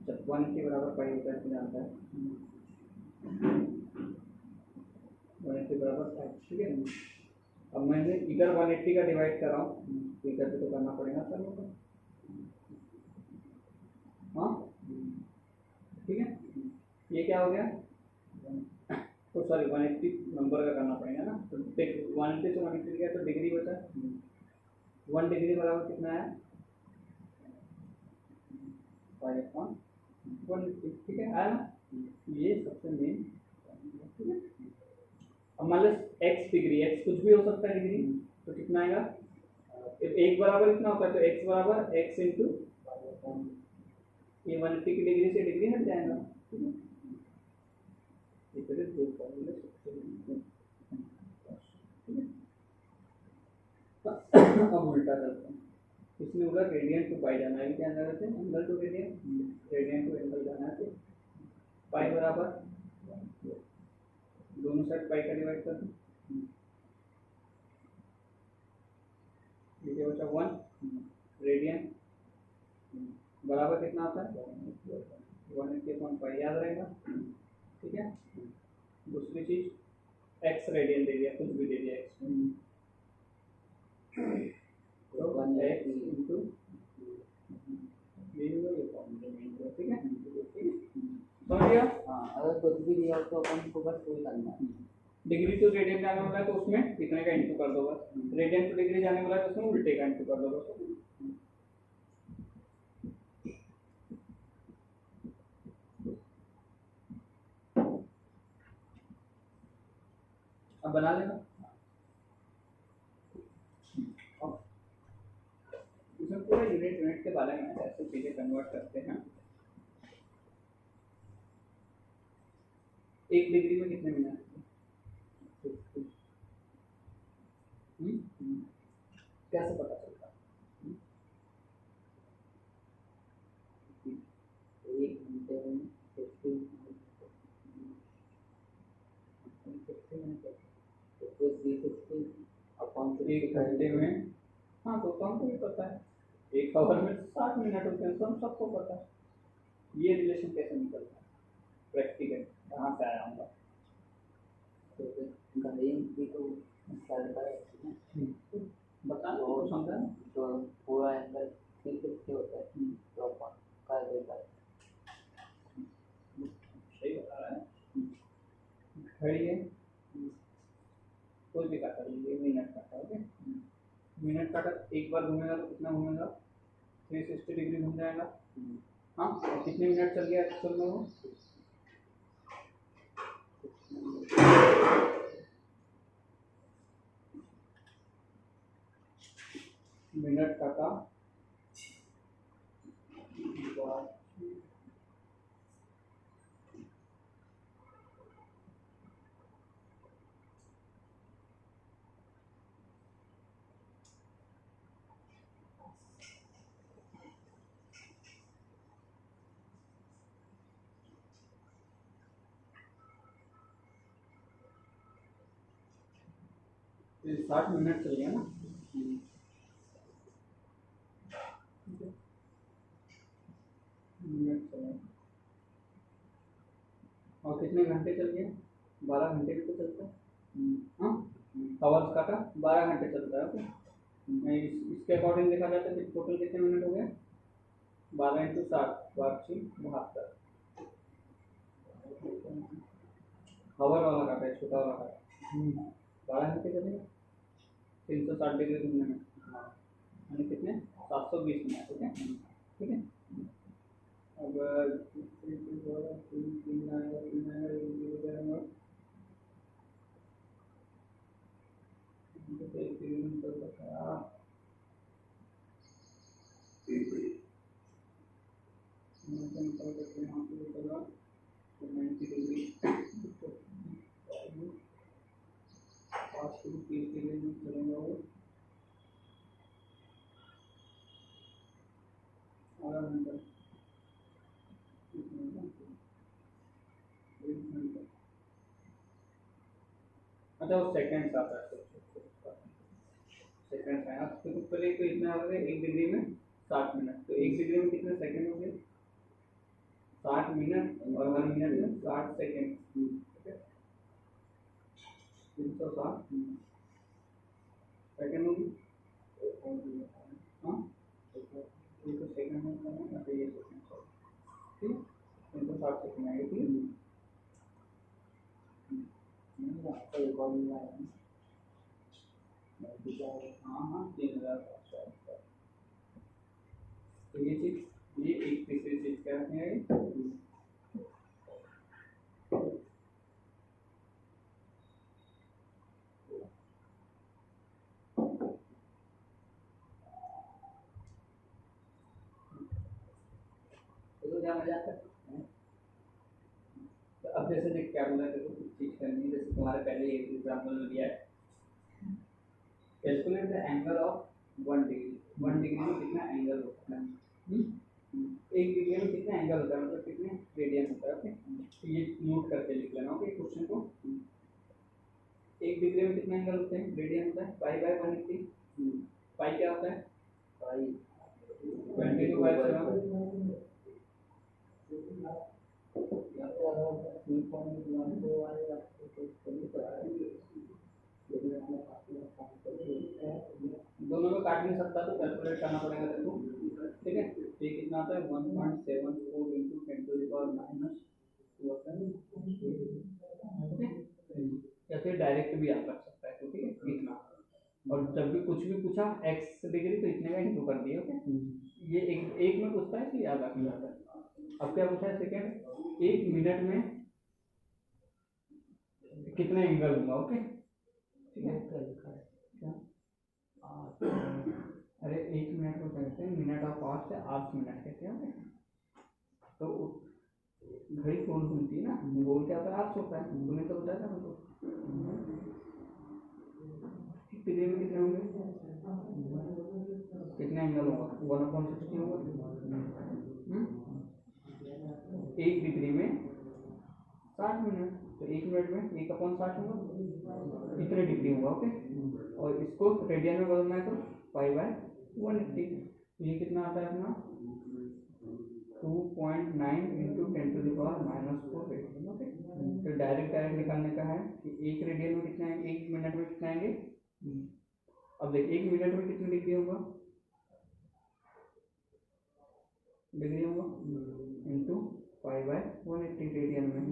जब 180 बराबर पाई होता है जानता है 180 बराबर 5, ठीक है। अब मैंने इधर 180 का डिवाइड कर रहा हूँ, इधर भी तो करना पड़ेगा सर को, हाँ ठीक है। ये क्या हो गया, तो सॉरी 180 नंबर का करना पड़ेगा ना, तो 180 से 180 गया तो डिग्री बचा, 1 डिग्री बराबर कितना है 5/180, ठीक है, आया ना। ये सबसे मेन, ठीक है। अब मान लो x डिग्री, x कुछ भी हो सकता है डिग्री, तो कितना आएगा, एक बराबर इतना होता है तो x बराबर x इंटू ये 180 की डिग्री से डिग्री हट जाएगा, ठीक है। अब उल्टा करते हैं, इसमें होगा रेडियन टू पाई जाना है, क्या करते हैं angle to radian, radian to angle जाना है, पाई बराबर दोनों साइड पाई का डिवाइड कर दें, ये बचा 1 रेडियन बराबर कितना आता है 180/पाई, याद रहेगा, ठीक है। दूसरी चीज x रेडियन दे दिया, कुछ भी दे दिया x, तो 1x इंटू ये होगा, ये फॉर्मूला, ठीक है, समझ गया। हाँ अगर कुछ भी दिया तो अपन को बस वही करना है, डिग्री टू रेडियन जाने वाला है तो उसमें कितने का इंटू कर दो बस, रेडियन टू डिग्री जाने वाला है तो उसमें उल्टे का इंटू कर दो बस। अब बना लेना, इसमें पूरा यूनिट यूनिट के बारे में ऐसे चीज़ें कन्वर्ट करते हैं। 1 डिग्री में कितने मिनट? कैसे पता चलता? 1 घंटे में 50 एक घंटे में, हाँ तो हमको भी पता है 1 आवर में 60 मिनट होते हैं, तो हम सबको पता है। ये रिलेशन कैसे निकलता है प्रैक्टिकल, कहाँ से आया होगा? बता दो समझा जो पूरा एंगल 360 होता है तो अपन कर देता है। सही बता रहा है। घड़ी है, कोई भी काटा लीजिए, मिनट काटा, ओके। मिनट काटा एक बार घूमेगा तो कितना घूमेगा? 360 डिग्री घूम जाएगा। हाँ, और कितने मिनट चल गया एक्चुअल में वो? मिनट काटा तो 60 मिनट चल गया ना। मिनट चले और कितने घंटे चल गए? 12 घंटे भी तो चलता है। हाँ, आवर्स काटा 12 घंटे चलता है, ओके। इसके अकॉर्डिंग देखा जाता है कि टोटल कितने मिनट हो गए? 12 × 60 72। आवर वाला काटा है, छोटा वाला काटा। 12 घंटे चलेगा 360 डिग्री घूमने में, यानी कितने? 720 मिनट, ओके। ठीक है। अब अच्छा वो सेकंड्स आता है, सेकंड्स है। तो पहले तो इतना हो गया 1 डिग्री में 60 मिनट, तो 1 डिग्री में कितने सेकंड हो गए? 60 मिनट और 1 मिनट में 60 सेकंड, ठीक है। 360 सेकंड होगी। हाँ, तो सेकंड में तो ये सेकंड, ठीक। 360 सेकंड आएगी, ठीक। हाँ 3000। तो ये चीज, ये एक तीसरी चीज क्या है? तो क्या मजा आता है? तो अब जैसे देख क्या बोला तेरे को कुछ चीज करनी है, जैसे तुम्हारे पहले एक एग्जांपल दिया है, calculate the angle of 1 degree. 1 degree में कितना एंगल होता है? 1 डिग्री में कितना एंगल होता है, मतलब कितने रेडियन होता है, ओके। तो ये नोट करके लिख लेना, ओके, क्वेश्चन को। 1 डिग्री में कितने एंगल होते हैं? रेडियन होता है पाई बाय 180। पाई क्या होता है? पाई 22/7। दोनों में काट नहीं सकता तो कैलकुलेट करना पड़ेगा तेरे को, ठीक है। ये कितना आता है? 1.74 इंटू 10⁻², या फिर डायरेक्ट भी आप रख सकता है, तो ठीक है इतना। और जब भी कुछ भी पूछा x डिग्री तो इतने का इंटू कर दिए, ओके। ये एक में पूछता है कि याद रखना जाता है। अब क्या पूछा है सेकंड? 1 मिनट में कितने एंगल होगा, ओके, ठीक है। क्या अरे 1 मिनट को कहते हैं मिनट ऑफ आवर्स से आवर्स मिनट कहते हैं। तो घड़ी कौन घूमती है ना, गोल क्या होता है, आवर्स होता है, तुमने तो बताया था हमको। डिग्री में कितने होंगे, कितने एंगल होगा, 1/60 होगा। 1 डिग्री में 60 मिनट, तो 1 मिनट में 1/60 होगा, इतने डिग्री होगा। ओके, और इसको रेडियन में बदलना है तो π/180। ये कितना आता है अपना 2.9 × 10⁻⁻⁴ रेडियन। ओके, तो डायरेक्ट निकालने का है कि 1 रेडियन में कितना है, 1 मिनट में कितना आएंगे। अब देख 1 मिनट में कितनी डिग्री होगा, डिग्री होगा इंटू π/180 रेडियन में,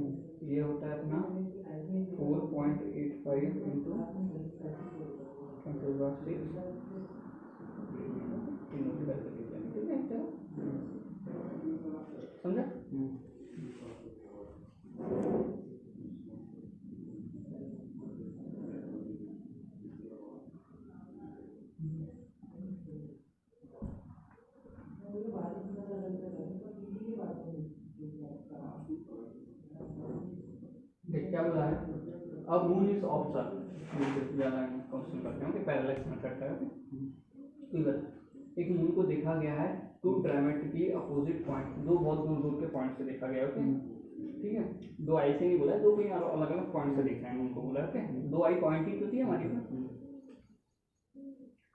ये होता है अपना 4.85 × 10⁻⁶ समझा। क्या बोला है, अब मून इज ऑब्जर्व, ज़्यादा क्वेश्चन करते हैं कि पैरेलक्स मेथड का है। एक मून को देखा गया है 2 ड्रामेटिकली अपोजिट पॉइंट, 2 बहुत दूर दूर के पॉइंट से देखा गया। ओके, ठीक है, 2 आई से नहीं बोला, 2 कहीं अलग अलग पॉइंट से देखा है उनको बोला। ओके, 2 आई पॉइंटिंग तो थी हमारी पर,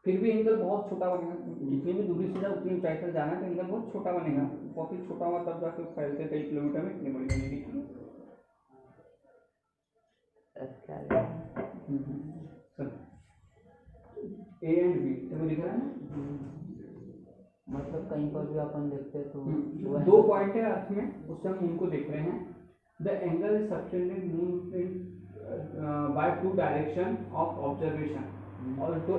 फिर भी एंगल बहुत छोटा बनेगा, जितनी भी दूरी से जाए उतनी ऊंचाई तक जाना तो एंगल बहुत छोटा बनेगा, बहुत ही छोटा हुआ तब जाके फैलते कई किलोमीटर में इतनी बड़ी बनेगी। ए एंड बी तो दिख रहा है ना, मतलब कहीं पर भी अपन देखते हैं तो 2 पॉइंट है अर्थ में, उससे हम उनको देख रहे हैं। The angle is subtended moon by 2 direction of observation, और तो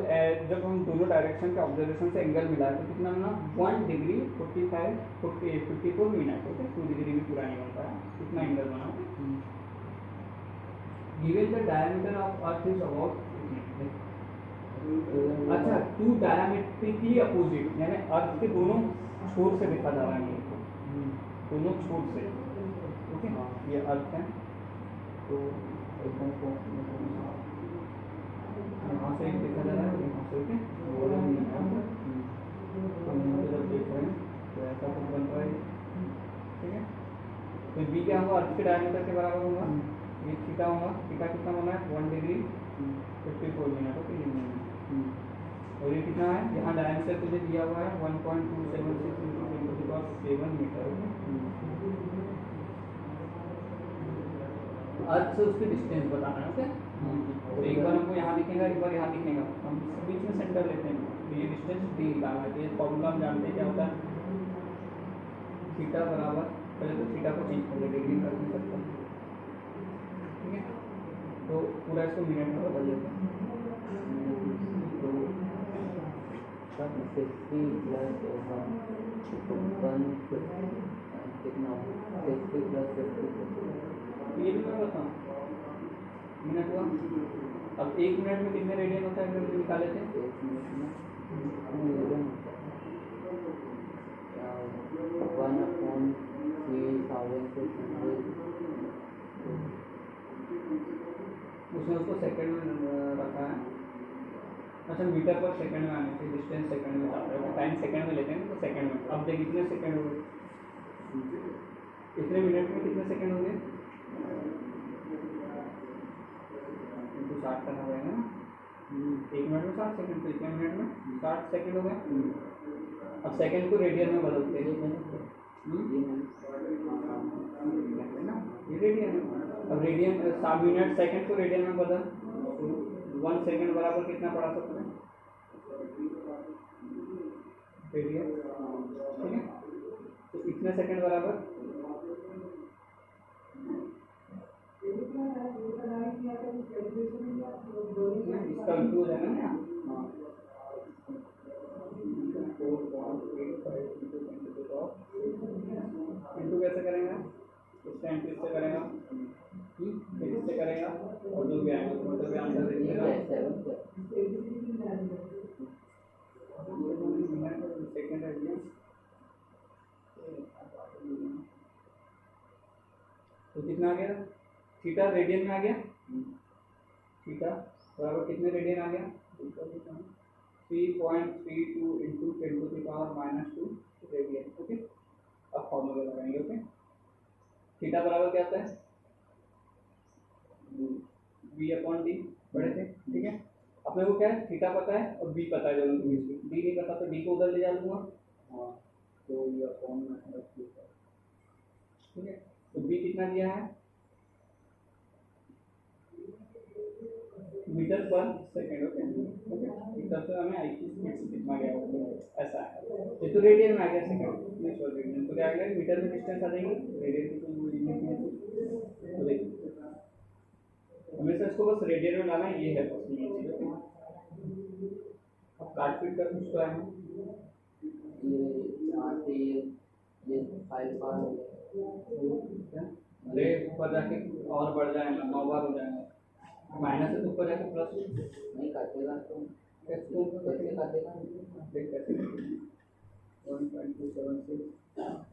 जब हम दोनों डायरेक्शन के ऑब्जर्वेशन से एंगल मिला है तो कितना बना 1 डिग्री 54 मिनट। ओके, 2 डिग्री भी पूरा नहीं बनता है, कितना एंगल बना। Given the diameter of earth is about, अच्छा 2 डायमेट्रिकली अपोजिट, यानी अर्थ के दोनों छोर से देखा जा रहा है, दोनों छोर से। ओके, ये अर्थ है, तो यहाँ से देखा जा रहा है, यहाँ से। ओके, जब देख रहे हैं तो ऐसा कुछ बन रहा है। ठीक है, तो बी क्या होगा, अर्थ के डायमीटर के बराबर होगा, ये थीटा होगा। थीटा कितना बना है 1 डिग्री 54 मिनट। ओके, और ये कितना है, यहाँ डायमीटर तुझे दिया हुआ है 1.276 × 10⁻7 मीटर। अर्थ से उसकी डिस्टेंस बताना है। ओके, तो एक बार हमको यहाँ दिखेगा, एक बार यहाँ दिखेगा, हम बीच में सेंटर लेते हैं, तो ये डिस्टेंस डी निकालना है। ये फॉर्मूला हम जानते हैं क्या होता है, थीटा बराबर, पहले तो थीटा को चेंज कर ले, डिग्री कर नहीं सकता। ठीक है, तो पूरा इसको मिनट में बदल देते हैं, तो 60 प्लस 1 कितना 60 प्लस 50, ये भी मैं बताऊँ मिनट हुआ। अब 1 मिनट में कितने रेडियन होता है, अगर निकाले थे 1 मिनट में 1/3600, उसने उसको सेकंड में रखा है। अच्छा, मीटर पर सेकंड में आने से डिस्टेंस सेकंड में आता है, टाइम सेकंड में लेते हैं तो सेकंड में। अब देखिए कितने सेकंड हो गए, इतने मिनट में कितने सेकंड हो गए, इनको 60 करना पड़ेगा ना। 1 मिनट में 60 सेकंड, तो इतने मिनट में 60 सेकंड हो गए। अब सेकंड को रेडियन में बदलते हैं ना, ये रेडियन है। अब रेडियन मिनट सेकंड को रेडियन में बदल, 1 सेकंड बराबर कितना पड़ा था तुम्हें, रेडियन। ठीक है, तो इतने सेकंड बराबर इसका इंटू हो जाएगा ना, 4.85 इंटू कैसे करेंगे, इसका इंटू इससे करेगा, फिर इससे करेगा, और जो भी आएगा तो मतलब आंसर देखिएगा सेकेंड रेडियन। तो कितना आ गया, थीटा रेडियन में आ गया, थीटा बराबर कितने रेडियन आ गया, 3.32 इंटू 10⁻⁻² रेडियन। ओके, अब फॉर्मूला लगाएंगे। ओके, थीटा बराबर क्या आता है, v/d बड़े थे। ठीक है, अपने को क्या है, थीटा पता है और b पता है, दोनों के बीच में d नहीं पता तो d को उधर ले जा लूंगा। हाँ, तो ठीक है, तो b कितना दिया है, metre per second. Okay, metre से हमें आई की स्पीड से कितना गया होगा, ऐसा है। ये तो रेडियन में आ गया सेकंड, नहीं सॉरी रेडियन, तो क्या आ गया, मीटर में डिस्टेंस आ जाएगी, रेडियन की तो यूनिट नहीं है। तो देखिए हमेशा इसको बस रेडियन में डालना है, ये है बस ये चीज। ओके, अब काट पीट कर कुछ तो है, ये 5 बार हो गया, अरे ऊपर जाके और बढ़ जाएगा, 9 बार हो जाएगा, माइनस से तो ऊपर जाके प्लस नहीं काटेगा, तो कैसे काटेगा, देख कैसे 1.276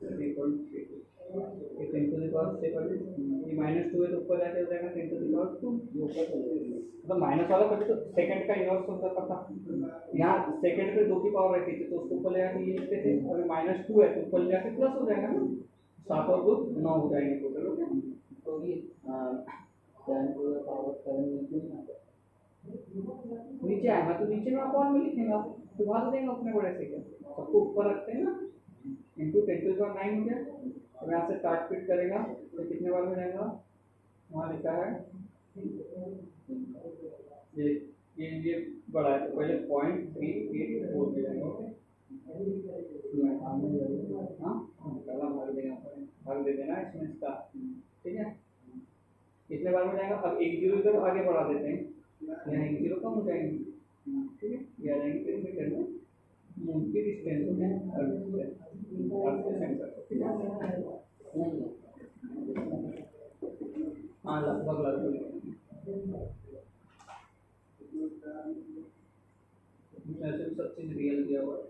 3.32 ये 10⁻⁶, ये -2 है तो ऊपर जाके हो जाएगा 10⁻², ये ऊपर चले जाएगा। मतलब माइनस वाला कभी तो सेकंड का इनवर्स होता था, यहाँ सेकंड पे 2 की पावर रखी थी तो उसको ऊपर ले जाके ये लिखते थे, अभी -2 है तो ऊपर ले जाके प्लस हो जाएगा ना, 7 और 2 9 हो जाएंगे टोटल। ओके, तो ये 10⁻⁷ नीचे आएगा तो नीचे में अपॉन में लिखेंगे, सुधार देंगे अपने बड़े से, क्या सबको ऊपर रखते हैं ना, इंटू 10⁹ हो गया। तो यहाँ से काट पीट करेगा तो कितने बार में जाएगा, वहाँ लिखा है ये बड़ा है तो पहले 0.384 में जाएगा। हाँ, भाग दे देना इसमें इसका। ठीक है, कितने बार में जाएगा, अब 1 0 इधर आगे बढ़ा देते हैं, यहाँ 1 0 कम हो जाएंगे। ठीक है, ये आ जाएंगे फिर मीटर में, मून की डिस्टेंस हो गया अर्थ से सेंटर। ठीक है, हाँ लगभग सब चीज रियल दिया हुआ है।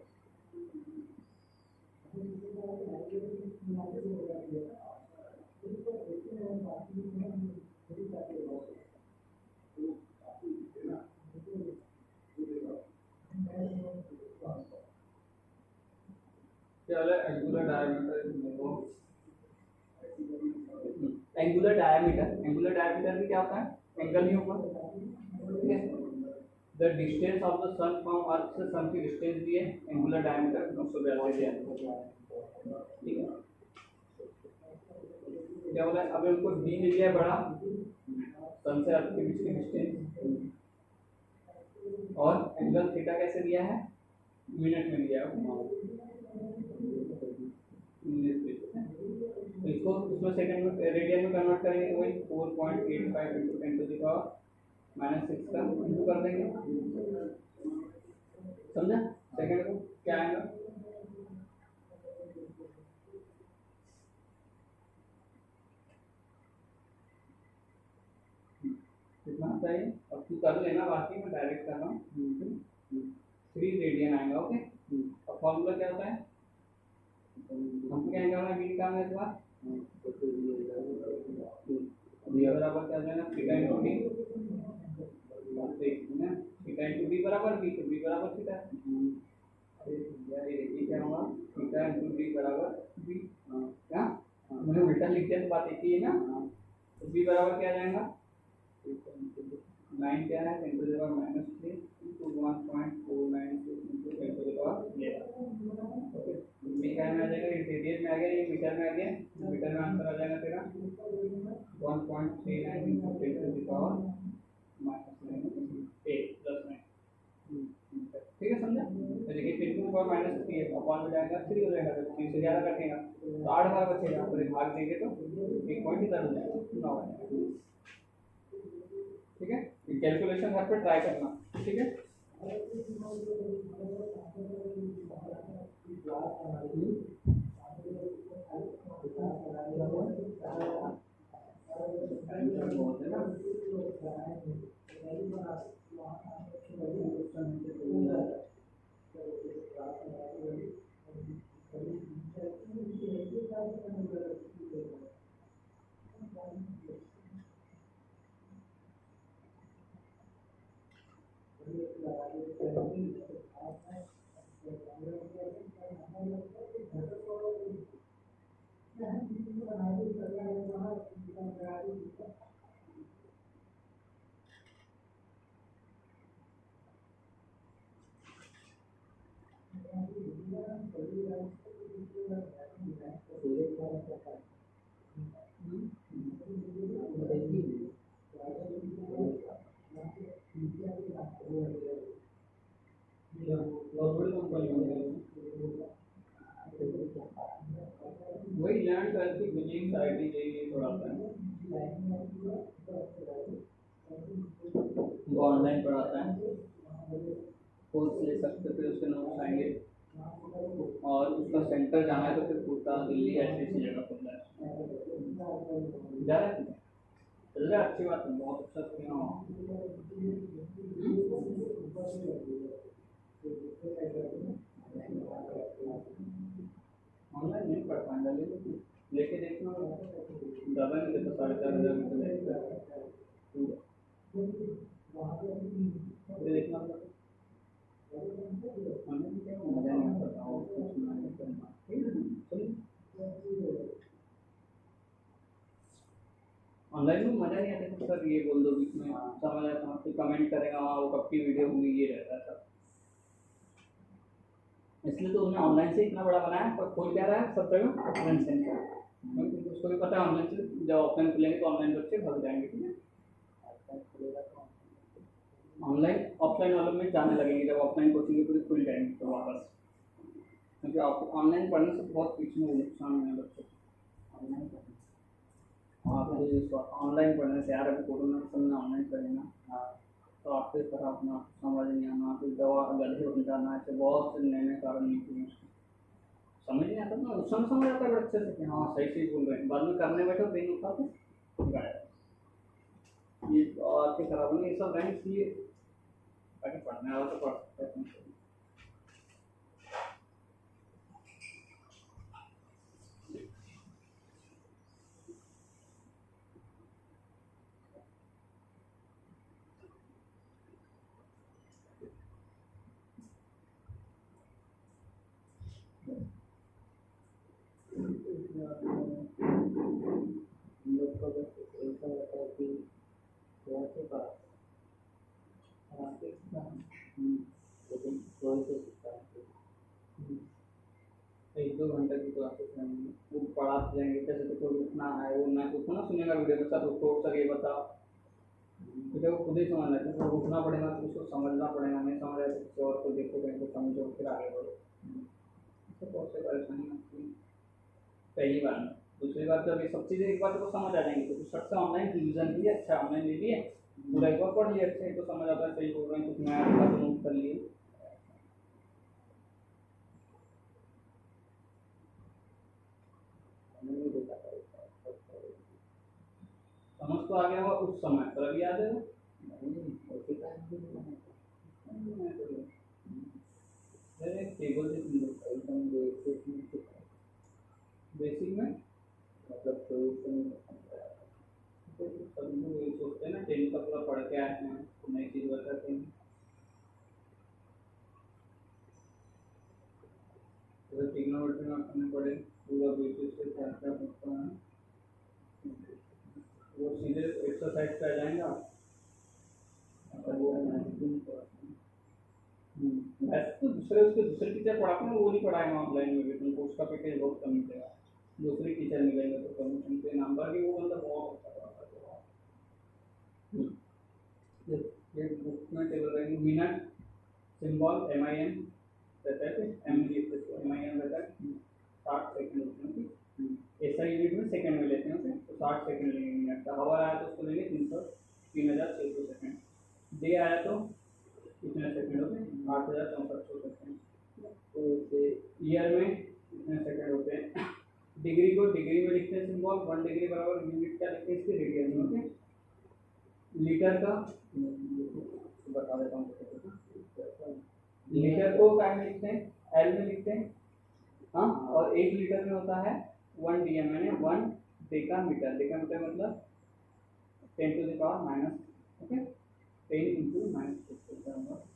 एंगुलर डायमीटर भी क्या होता है, एंगल ही होगा। ठीक है, the distance of the sun from earth से सन की डिस्टेंस दी है, एंगुलर डायमीटर 982 है। ठीक है, क्या बोला है, अभी उनको डी मिल गया बड़ा, सन से अर्थ के बीच की डिस्टेंस, और एंगल थीटा कैसे दिया है, मिनट में दिया है। इसको इसमें सेकंड में रेडियन में कन्वर्ट करेंगे, वही 4.85 इंटू 10⁻⁻⁶ का इंटू कर देंगे, समझा। सेकंड को क्या आएगा, कितना आता है, अब तू कर लेना, बाकी मैं डायरेक्ट कर रहा हूँ। 3 रेडियन आएगा। ओके, अब फॉर्मूला क्या होता है, हमको क्या निकालना है, बी निकालना है, इस बार बराबर क्या हो जाएगा, theta into D, theta into D बराबर बी, तो बी बराबर थीटा, ये क्या होगा, थीटा इंटू डी बराबर बी। क्या मैंने उल्टा लिख दिया तो बात एक ही है ना, तो बी बराबर क्या जाएगा, 9 क्या है, 10⁻³ इंटू 1.496 इंटू 10⁻11। ओके, बी क्या में आ जाएगा, ये रेडियन में आ गया, ये मीटर में आ गया, मीटर में आंसर आ जाएगा तेरा 1.39 इंटू 10⁻⁸ ठीक है, समझा। तो देखिए 10⁻³ है, अपॉन में जाएगा 3 हो जाएगा, तो 3 से ज़्यादा कटेगा तो 8 बार बचेगा, तो भाग देंगे तो 1 पॉइंट इधर हो जाएगा, 9 हो जाएगा। ठीक है, कैलकुलेशन घर पे ट्राई करना। ठीक है, बहुत है ना, बहुत बड़ी कंपनी बन गई। वही लैंड ट्वेल्थ की बिलिंग आईटी चाहिए थोड़ा सा, वो ऑनलाइन पढ़ाता है, कोर्स ले सकते फिर उसके नोट्स आएंगे, और उसका सेंटर जाना है तो फिर पूछता दिल्ली ऐसी ऐसी जगह खुल रहा है, जा रहा है चल रहा है, अच्छी बात है, बहुत अच्छा किया हो। ऑनलाइन नहीं पढ़ पाएंगे, लेके देखना ज़्यादा नहीं देता, 4,500 मीटर देखना मजा नहीं आता और कुछ नहीं करना। ऑनलाइन में मजा नहीं आता सर, ये बोल दो बीच में समझ आता, फिर कमेंट करेगा वहाँ वो कब की वीडियो हुई, ये रहता है सब। इसलिए तो उन्हें ऑनलाइन से इतना बड़ा बनाया, पर खोल क्या रहा है सब जगह ऑफलाइन सेंटर, क्योंकि उसको भी पता है ऑनलाइन से जब ऑफलाइन खुलेंगे तो ऑनलाइन बच्चे भाग जाएंगे, ठीक है। ऑनलाइन ऑफलाइन वालों में जाने लगेंगे जब ऑफलाइन कोचिंग पूरी खुल जाएंगी तो वापस, क्योंकि ऑनलाइन पढ़ने से बहुत पीछे में नुकसान है बच्चों को। ऑनलाइन पढ़ने से यार, अभी कोरोना के समय ऑनलाइन पढ़ेगा तो आपके तरह अपना समझ नहीं आना, फिर दवा गड्ढे बन जाना, ऐसे बहुत से नए नए कारण निकले, समझ नहीं आता ना, उस समय समझ आता है बच्चे से कि हाँ सही चीज़ बोल रहे हैं, बाद में करने बैठो ब्रेन उठा तो गायब। ये आपके खराब होंगे, ये सब रैंक की ताकि पढ़ने वाला तो पढ़ सकते हैं। लोग को बस ऐसा लगता है कि थोड़ा से पास लेकिन थोड़े से सीखता है, 1-2 घंटे की क्लासेस रहेंगी, वो पढ़ाते जाएंगे कैसे तो कोई उठना है, वो ना उतना सुनेगा वीडियो के साथ, उसको सर ये बताओ, क्योंकि वो खुद ही समझ लेते हैं, उठना पड़ेगा तो उसको समझना पड़ेगा, नहीं समझ आए तो किसी और को देखो कहीं को समझो फिर आगे बढ़ो, इससे बहुत से परेशानी होती है पहली बार में। दूसरी बार जब ये सब चीज़ें एक बार तो समझ आ जाएंगी, तो कुछ से ऑनलाइन रिविजन लिए, अच्छा ऑनलाइन ले लिए, पूरा एक बार पढ़ लिया, अच्छे तो समझ आता है, सही बोल रहे हैं, कुछ नया था तो नोट कर लिए। समझ तो आ गया होगा उस समय, पर अभी याद है टेबल बेसिक में मतलब सब लोग यही सोचते हैं ना, 10 का पूरा पढ़ के आए हैं, नई चीज़ बताते हैं, तो ट्रिग्नोमेट्री में करने पड़े, पूरा बेसिस से क्या क्या होता है, वो सीधे एक्सरसाइज पे आ जाएंगे। वैसे तो उसके दूसरे टीचर पढ़ाते हैं, वो नहीं पढ़ाएंगे ऑनलाइन में भी, तुमको उसका पैकेज बहुत कम मिलेगा, दूसरे टीचर मिलेंगे तो प्रमोशन पे नंबर भी वो बंदा बहुत अच्छा पढ़ाता है। ये बुक में टेबल रहेंगे, मिनट सिंबल MIN रहता है, MIN रहता है, 60 सेकंड होते हैं, ऐसा यूनिट में सेकंड में लेते हैं उसे, तो 60 सेकंड लेंगे मिनट का, आवर आया तो उसको लेंगे 3600 सेकंड, डे आया तो कितने सेकंड होते हैं, 8400 सेकंड, तो इससे ईयर में कितने सेकंड होते हैं, डिग्री को डिग्री में लिखते हैं सिंबल, 1 डिग्री बराबर यूनिट क्या लिखते हैं इसके रेडियन में, ओके। लीटर का बता देता हूँ, लीटर को क्या में लिखते हैं, एल में लिखते हैं, हाँ, और 1 लीटर में होता है 1 DM, यानी 1 डेकामीटर, डेकामीटर मतलब 10 to the power minus, okay, 10 into -6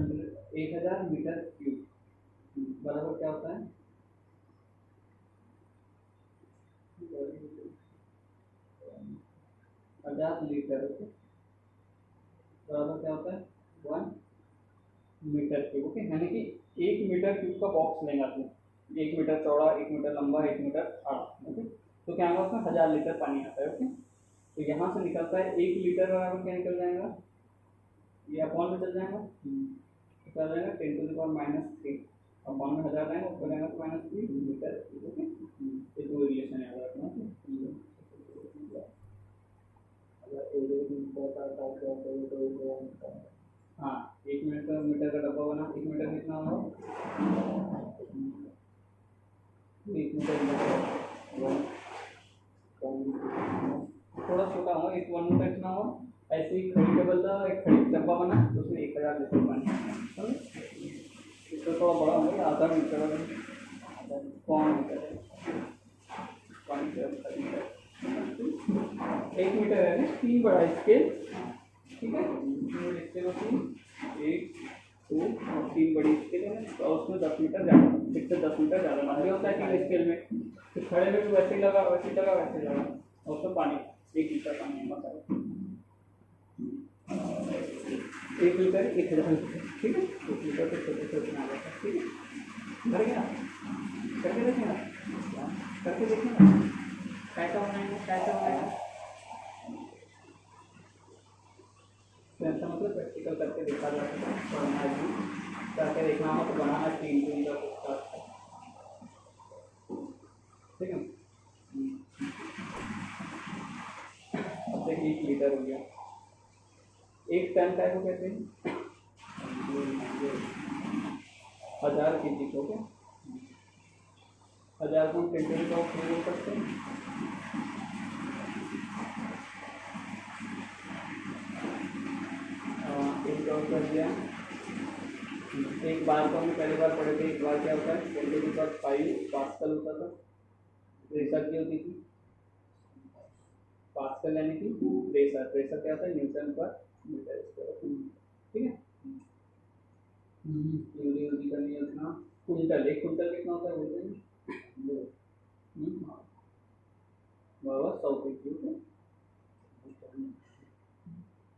1000 metre cube बराबर क्या होता है 1000 लीटर ओके बराबर क्या होता है 1 मीटर क्यूब ओके यानी कि 1 मीटर क्यूब का बॉक्स लेंगे आपने 1 मीटर चौड़ा 1 मीटर लंबा 1 मीटर आड़ा ओके तो क्या होगा उसमें 1000 लीटर पानी आता है ओके तो यहाँ से निकलता है 1 लीटर बराबर क्या निकल जाएगा ये अपॉन में चल जाएगा तो क्या जाएगा 10⁻³ अपॉन में 1000 आएगा ऊपर जाएगा तो -3 मीटर ओके ये दो रिलेशन है अगर अपना अगर एक मीटर का डाटा करें तो हाँ 1 मीटर का डब्बा बना 1 मीटर कितना होगा 1 मीटर थोड़ा छोटा होगा 1 मीटर कितना होगा ऐसे ही खड़ी टेबल था एक खड़ी डब्बा बना तो उसमें 1000 लीटर पानी समझे इससे थोड़ा बड़ा होगा आधा मीटर कौन मीटर है 1 मीटर है ना 3 बड़ा स्केल ठीक है लिखते हो 1 2 और 3 बड़ी स्केल है और उसमें 10 मीटर ज़्यादा इससे 10 मीटर ज़्यादा लंबी होता है 3 स्केल में तो खड़े में भी वैसे ही लगा वैसे ही लगा वैसे ही लगा और उसमें पानी 1 लीटर पानी मतलब 1 लीटर 1000 लीटर ठीक है 1 लीटर से छोटे छोटे आ जाता है ठीक है भर गया करके देखेंगे करके देखेंगे कैसा बनाएगा तो ऐसा मतलब प्रैक्टिकल करके देखा जा सकता है पढ़ना भी करके देखना हो तो बनाना 3 का ठीक है अब देखिए 1 लीटर हो गया 1 टन का को कहते हैं 1000 kg को क्या 1000 को 10 का उपयोग करते हैं कर दिया एक बार को हमने पहली बार पढ़े थे एक बार क्या होता है 10⁵ पास्कल होता था प्रेशर की होती थी पास्कल यानी कि प्रेशर क्या होता है न्यूटन पर मीटर स्क्वायर ठीक है यूरी करनी है उतना कुंटल 1 कुंटल कितना होता है बोलते हैं 100 kg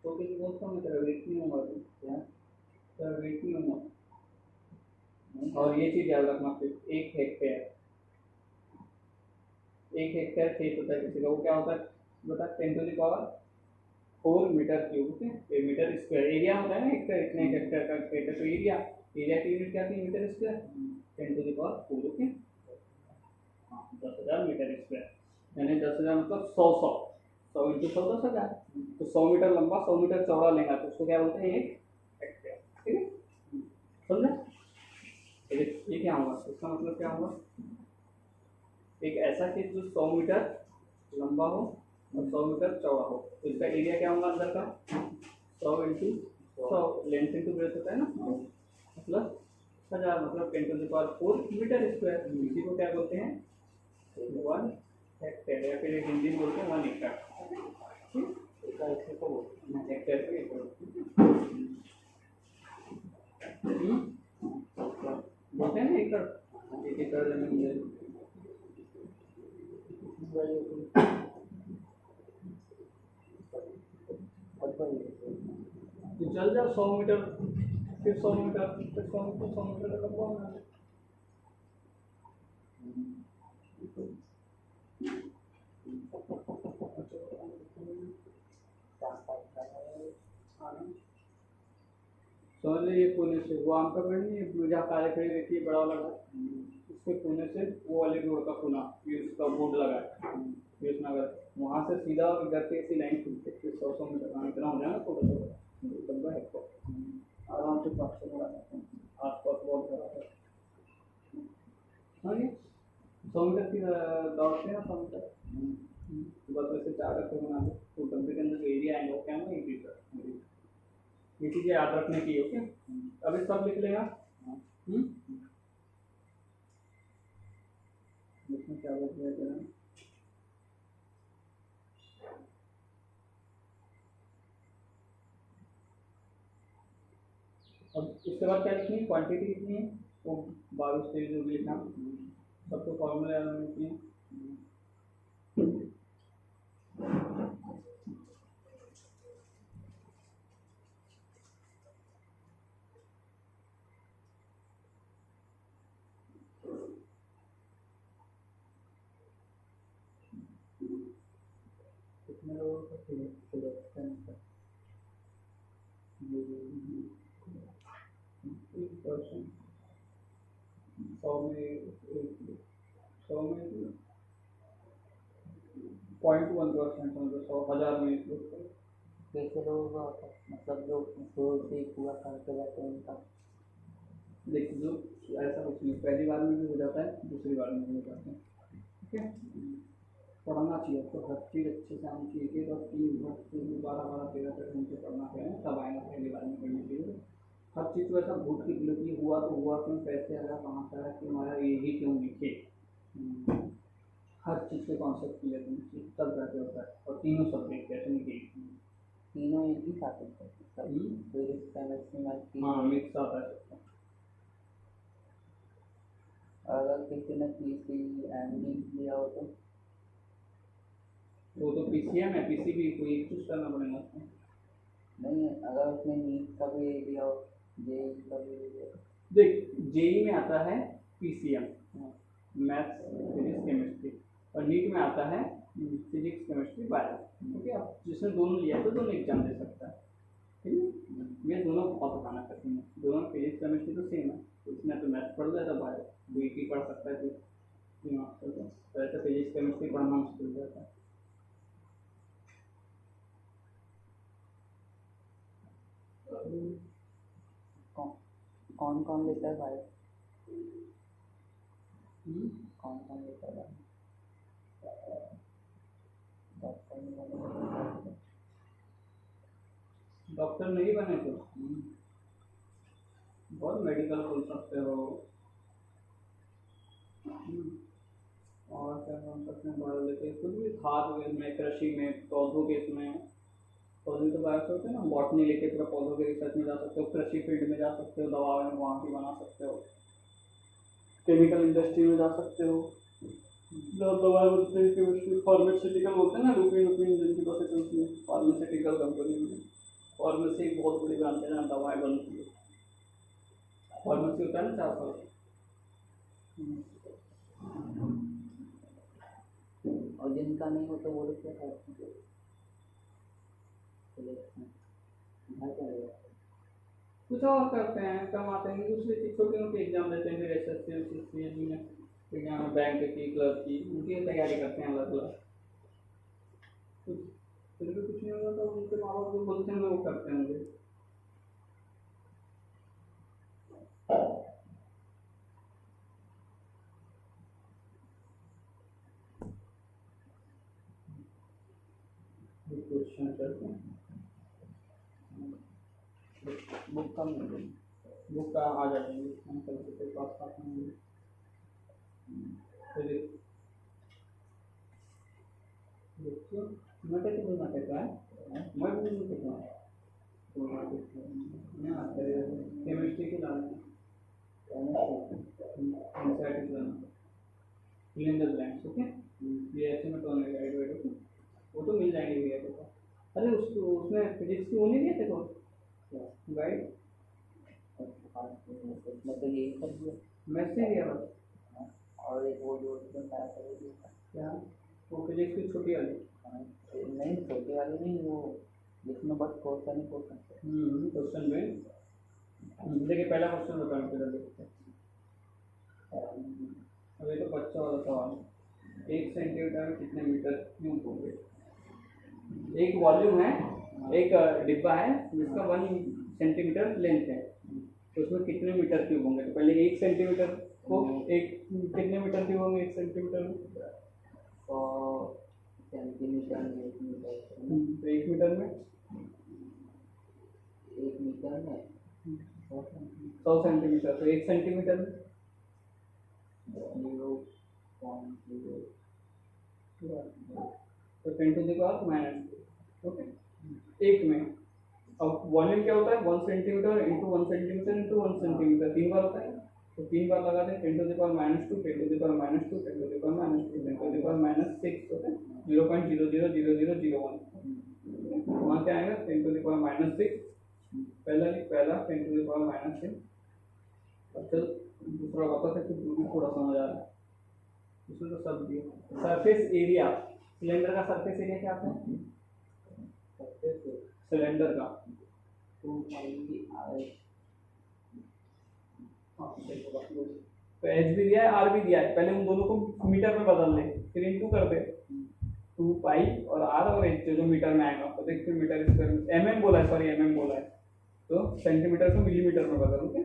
तो किसी बोलता हूँ तेरा वेट नहीं होगा क्या तेरा वेट नहीं होगा और ये चीज़ याद रखना फिर 1 हेक्टेयर खेत होता है किसी का वो क्या होता है बता 10⁴ metre cube okay metre square area होता है ना हेक्टेयर इतने हेक्टेयर का खेत है तो एरिया की यूनिट क्या थी मीटर स्क्वायर 10⁴ ओके हाँ 10,000 मीटर स्क्वायर यानी 10,000 मतलब 100 इंटू 100 10,000 तो 100 मीटर लंबा 100 मीटर चौड़ा लेंगे तो उसको क्या बोलते हैं 1 हेक्टेयर ठीक है समझे ये क्या होगा इसका मतलब क्या होगा एक ऐसा खेत जो 100 मीटर लंबा हो और 100 मीटर चौड़ा हो तो इसका एरिया क्या होगा अंदर का 100 इंटू 100 लेंथ इंटू ब्रेथ होता है ना मतलब 1000 मतलब 10⁴ मीटर स्क्वायर इसी को क्या बोलते हैं 1 हेक्टेयर या फिर हिंदी में बोलते हैं 1 एकड़ बोलते हैं ना एकड़ 1 एकड़ जमीन तो चल जाओ 100 मीटर फिर 100 मीटर फिर 100 मीटर का लंबा होना है समझ लीजिए कोने से वो आम का पेड़ नहीं जहाँ काले खड़ी रहती है बड़ा वाला उसके कोने से वो वाले रोड का कोना ये उसका बोर्ड लगा है कृष्णनगर वहाँ से सीधा इधर से ऐसी लाइन खुलती है 100 मीटर इतना हो जाएगा थोड़ा थोड़ा लंबा है आराम से पास आसपास बहुत बड़ा है हाँ ये 100 मीटर की दौड़ते हैं 100 मीटर बस वैसे 4 रखे बना दो तो डब्बे के अंदर एरिया आएंगे वो क्या है 1 लीटर ये चीज़ें याद रखने की ओके अभी सब लिख लेगा इसमें क्या बोल रहे हैं अब उसके बाद क्या लिखनी है, क्वांटिटी कितनी है, वो 22-23 जो भी लिखना, सबको फॉर्मूला याद होना चाहिए। कितने लोगों का सिलेक्शन है, 1% 100 में 0.1%, मतलब 100,000 में 1 लोग। कैसे लोगों का होता है, मतलब जो शुरू से ही पूरा करते रहते हैं उनका? देखिए जो ऐसा कुछ नहीं, पहली बार में भी हो जाता है, दूसरी बार में भी हो जाता है, ठीक है। पढ़ना चाहिए तो हर चीज़ अच्छे से आनी चाहिए, कि बस 3 12 12 13 घंटे पढ़ना चाहिए, तब आएगा, पहली बार में पढ़नी चाहिए। हर चीज़ को ऐसा भूत की गिनती हुआ तो हुआ क्यों, कैसे आया, कहाँ से आया, क्यों आया, यही क्यों लिखे, हर चीज़ के कॉन्सेप्ट क्लियर होनी चाहिए, तब जाके होता है। और तीनों सब्जेक्ट ऐसे नहीं कि तीनों एक ही साथ होते हैं, फिजिक्स केमिस्ट्री मैथ हाँ मिक्स आता है। अगर किसी ने पीसी एमडी लिया हो तो वो तो पीसीएम है, पीसी भी कोई एक चूज करना पड़ेगा उसमें। नहीं, अगर उसने नीट का भी लिया हो, जेई का भी लिया हो। देख जेई में आता है पीसीएम, मैथ्स फिजिक्स केमिस्ट्री, और नीट में आता है फिजिक्स केमिस्ट्री बायो, ठीक है। अब जिसने दोनों लिया तो दोनों एग्जाम दे सकता है, ठीक है। ये दोनों बहुत आना कठिन है, दोनों फिजिक्स केमिस्ट्री तो सेम है, तो इसमें तो मैथ्स पढ़ जाता, बायो तो एक ही पढ़ सकता है, तो ऐसे फिजिक्स केमिस्ट्री पढ़ना मुश्किल हो जाता है। कौन कौन लेता है बायो? कौन कौन लेता है? डॉक्टर नहीं बने तो बहुत मेडिकल खोल सकते हो, और क्या काम सकते हैं, बायो लेके कुछ भी, खाद में, कृषि में, पौधों के इसमें, पौधे तो बायो से होते हैं ना, बॉटनी लेके पूरा पौधों के रिसर्च में जा सकते हो, कृषि फील्ड में जा सकते हो, दवा में वहाँ की बना सकते हो, केमिकल इंडस्ट्री में जा सकते हो, दवाएं बनते हैं, केमिस्ट्री, फार्मास्यूटिकल बोलते हैं ना, लुपिन लुपिन जिनकी प्रोसेस चलती है फार्मास्यूटिकल कंपनी में, फार्मेसी एक बहुत बड़ी ब्रांच है जहाँ दवाएं बनती है, फार्मेसी होता है ना 4 साल, और जिनका नहीं होता वो लोग क्या करते हैं? कुछ और करते हैं, कमाते हैं, दूसरी छोटी मोटी एग्जाम देते हैं, फिर एसएससी में एग्जाम, बैंक की, क्लर्क की, उनकी तैयारी करते हैं अलग अलग, फिर भी कुछ नहीं होगा तो उनके माँ बाप जो बोलते हैं वो करते होंगे। क्वेश्चन करते हैं, बुक कम मिल गई। बुक का आ जाएंगे, हम कल से पास पास होंगे, फिर देखिए मैं कैसे बोलना कहता है, मैं भी नहीं कहता हूँ, केमिस्ट्री के लाना, एनसीईआरटी लाना, fill in the blanks, okay, ये ऐसे में तो गाइड वाइड, ओके, वो तो मिल जाएंगे भैया को। अरे उसको उसमें फिजिक्स की वो नहीं दिए थे को गाइड, उसमें तो यही सब दिया, मैथ से दिया बस, और एक वो जो उसमें पाया था वो दिया। क्या वो फिजिक्स की छोटी वाली, नहीं छोटी वाली नहीं, वो जिसमें बस क्वेश्चन ही क्वेश्चन। क्वेश्चन में देखिए पहला क्वेश्चन बता मेरा देखते हैं। अब ये तो बच्चा वाला सवाल, 1 सेंटीमीटर में कितने मीटर क्यूब होंगे। एक वॉल्यूम है, एक डिब्बा है जिसका 1 सेंटीमीटर लेंथ है, तो उसमें कितने मीटर क्यूब होंगे। तो पहले 1 सेंटीमीटर को एक कितने मीटर क्यूब होंगे 1 सेंटीमीटर में, 100 सेंटीमीटर में 1 मीटर, तो 1 मीटर में 1 मीटर में 100 सेंटीमीटर, तो 1 सेंटीमीटर में 0.0, तो 10⁻⁻, ओके, 1 में अब वॉल्यूम क्या होता है 1 centimetre into 1 centimetre into 1 centimetre 3 बार होता है। तो 3 बार लगा दें 10 to the power -2 10 to the power -2 10 to the power -2 10 to the power -6 होता है 0.000001। वहाँ क्या आएगा 10 टू द पावर -6 पहला 10 टू द पावर -6। अच्छा दूसरा बता सकते थोड़ा समझ आ रहा है इसमें तो सब दिया। सरफेस एरिया सिलेंडर का सरफेस एरिया क्या आता है सिलेंडर का 2πr। तो एच भी दिया है आर भी दिया है। पहले उन दोनों को मीटर में बदल ले फिर इनटू कर दे 2 पाई और आर और एच जो मीटर में आएगा तो देखिए मीटर स्क्वायर एमएम बोला है सॉरी एमएम बोला है तो सेंटीमीटर को मिलीमीटर में बदल ओके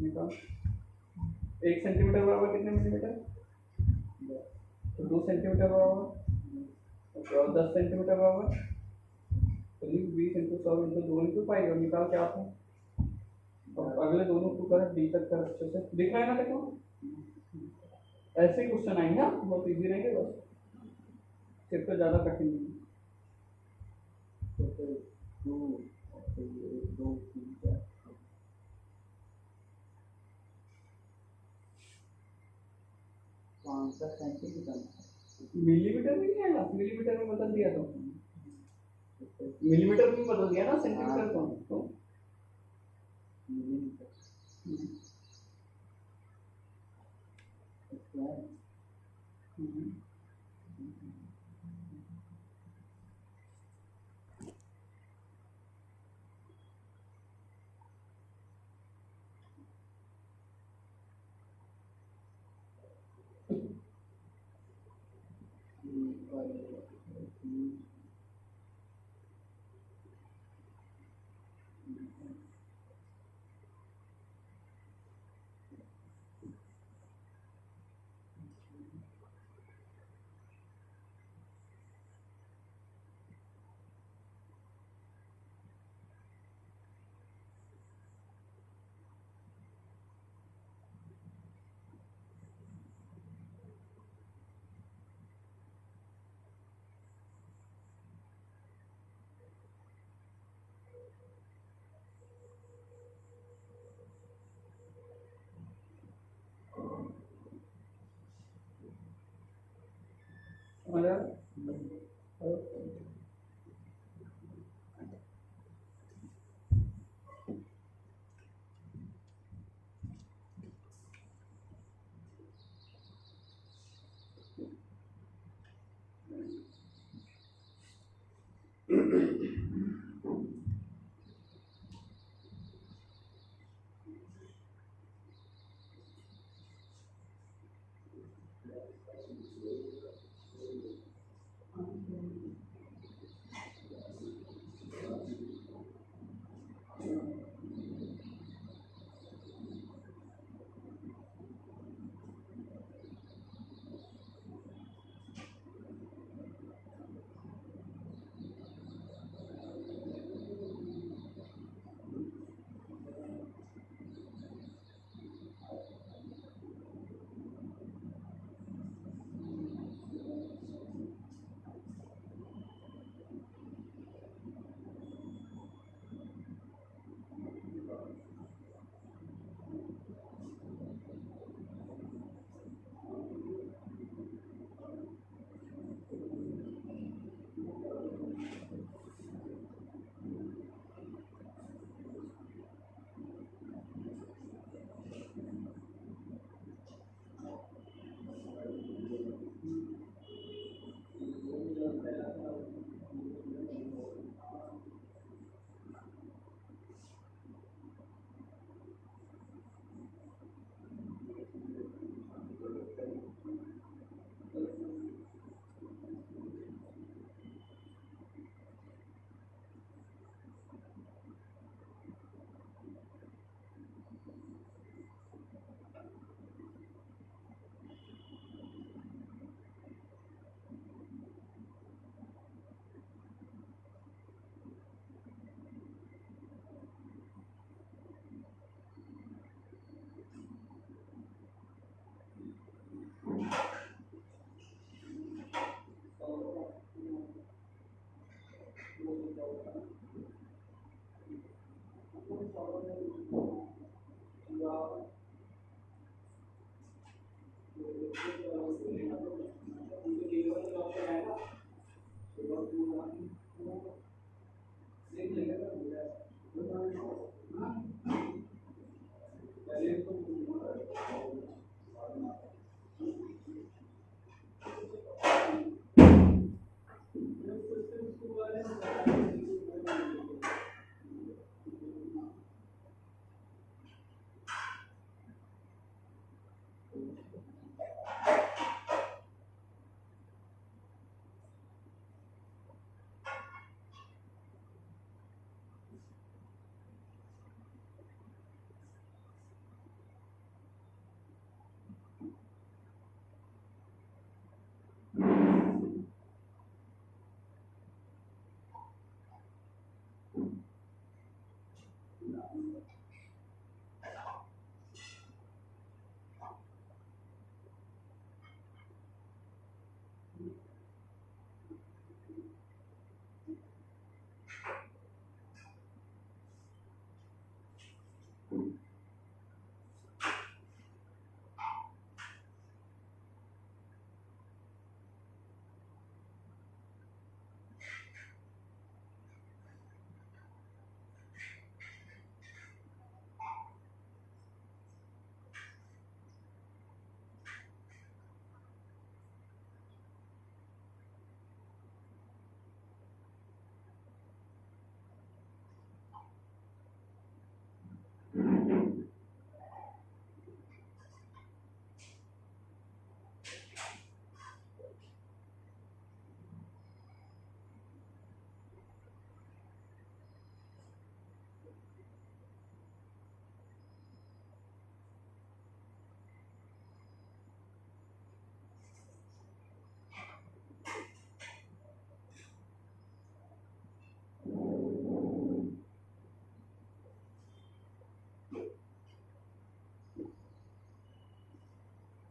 निकाल 1 सेंटीमीटर बराबर कितने मिलीमीटर तो 2 सेंटीमीटर बराबर ओके और 10 सेंटीमीटर बराबर तो 20 इंटू 100 इंटू 2 इंटू पाई और निकाल के आते हैं। और अगले दोनों को कर डी तक कर अच्छे से दिख रहा है ना देखो ऐसे क्वेश्चन आएंगे बहुत इजी रहेंगे बस सिर्फ तो ज़्यादा कठिन नहीं है। तो फिर 2 और फिर 2 3 4 5 सेंटीमीटर मिलीमीटर में नहीं आएगा मिलीमीटर में बदल दिया तो मिलीमीटर में बदल दिया ना सेंटीमीटर को तो मिलीमीटर स्क्वायर।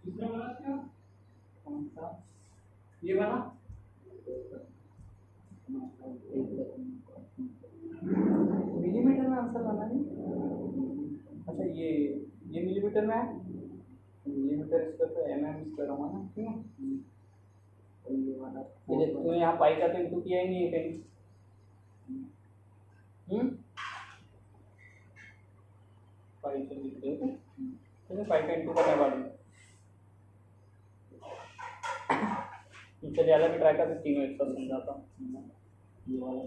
किसने बना क्या? कौन सा? ये बना? मिलीमीटर में आंसर बना नहीं? अच्छा ये मिलीमीटर में है? मिलीमीटर स्क्वायर तो स्क्वायर होगा ना, ठीक है? और ये वाला ये तो यहाँ पाई का तो इंटू किया ही नहीं है कहीं। पाई से लिख दे, ठीक है? पाई का इंटू करने वाली चलिए अलग ट्राई करते तीनों एक साथ समझाता हूँ। ये वाला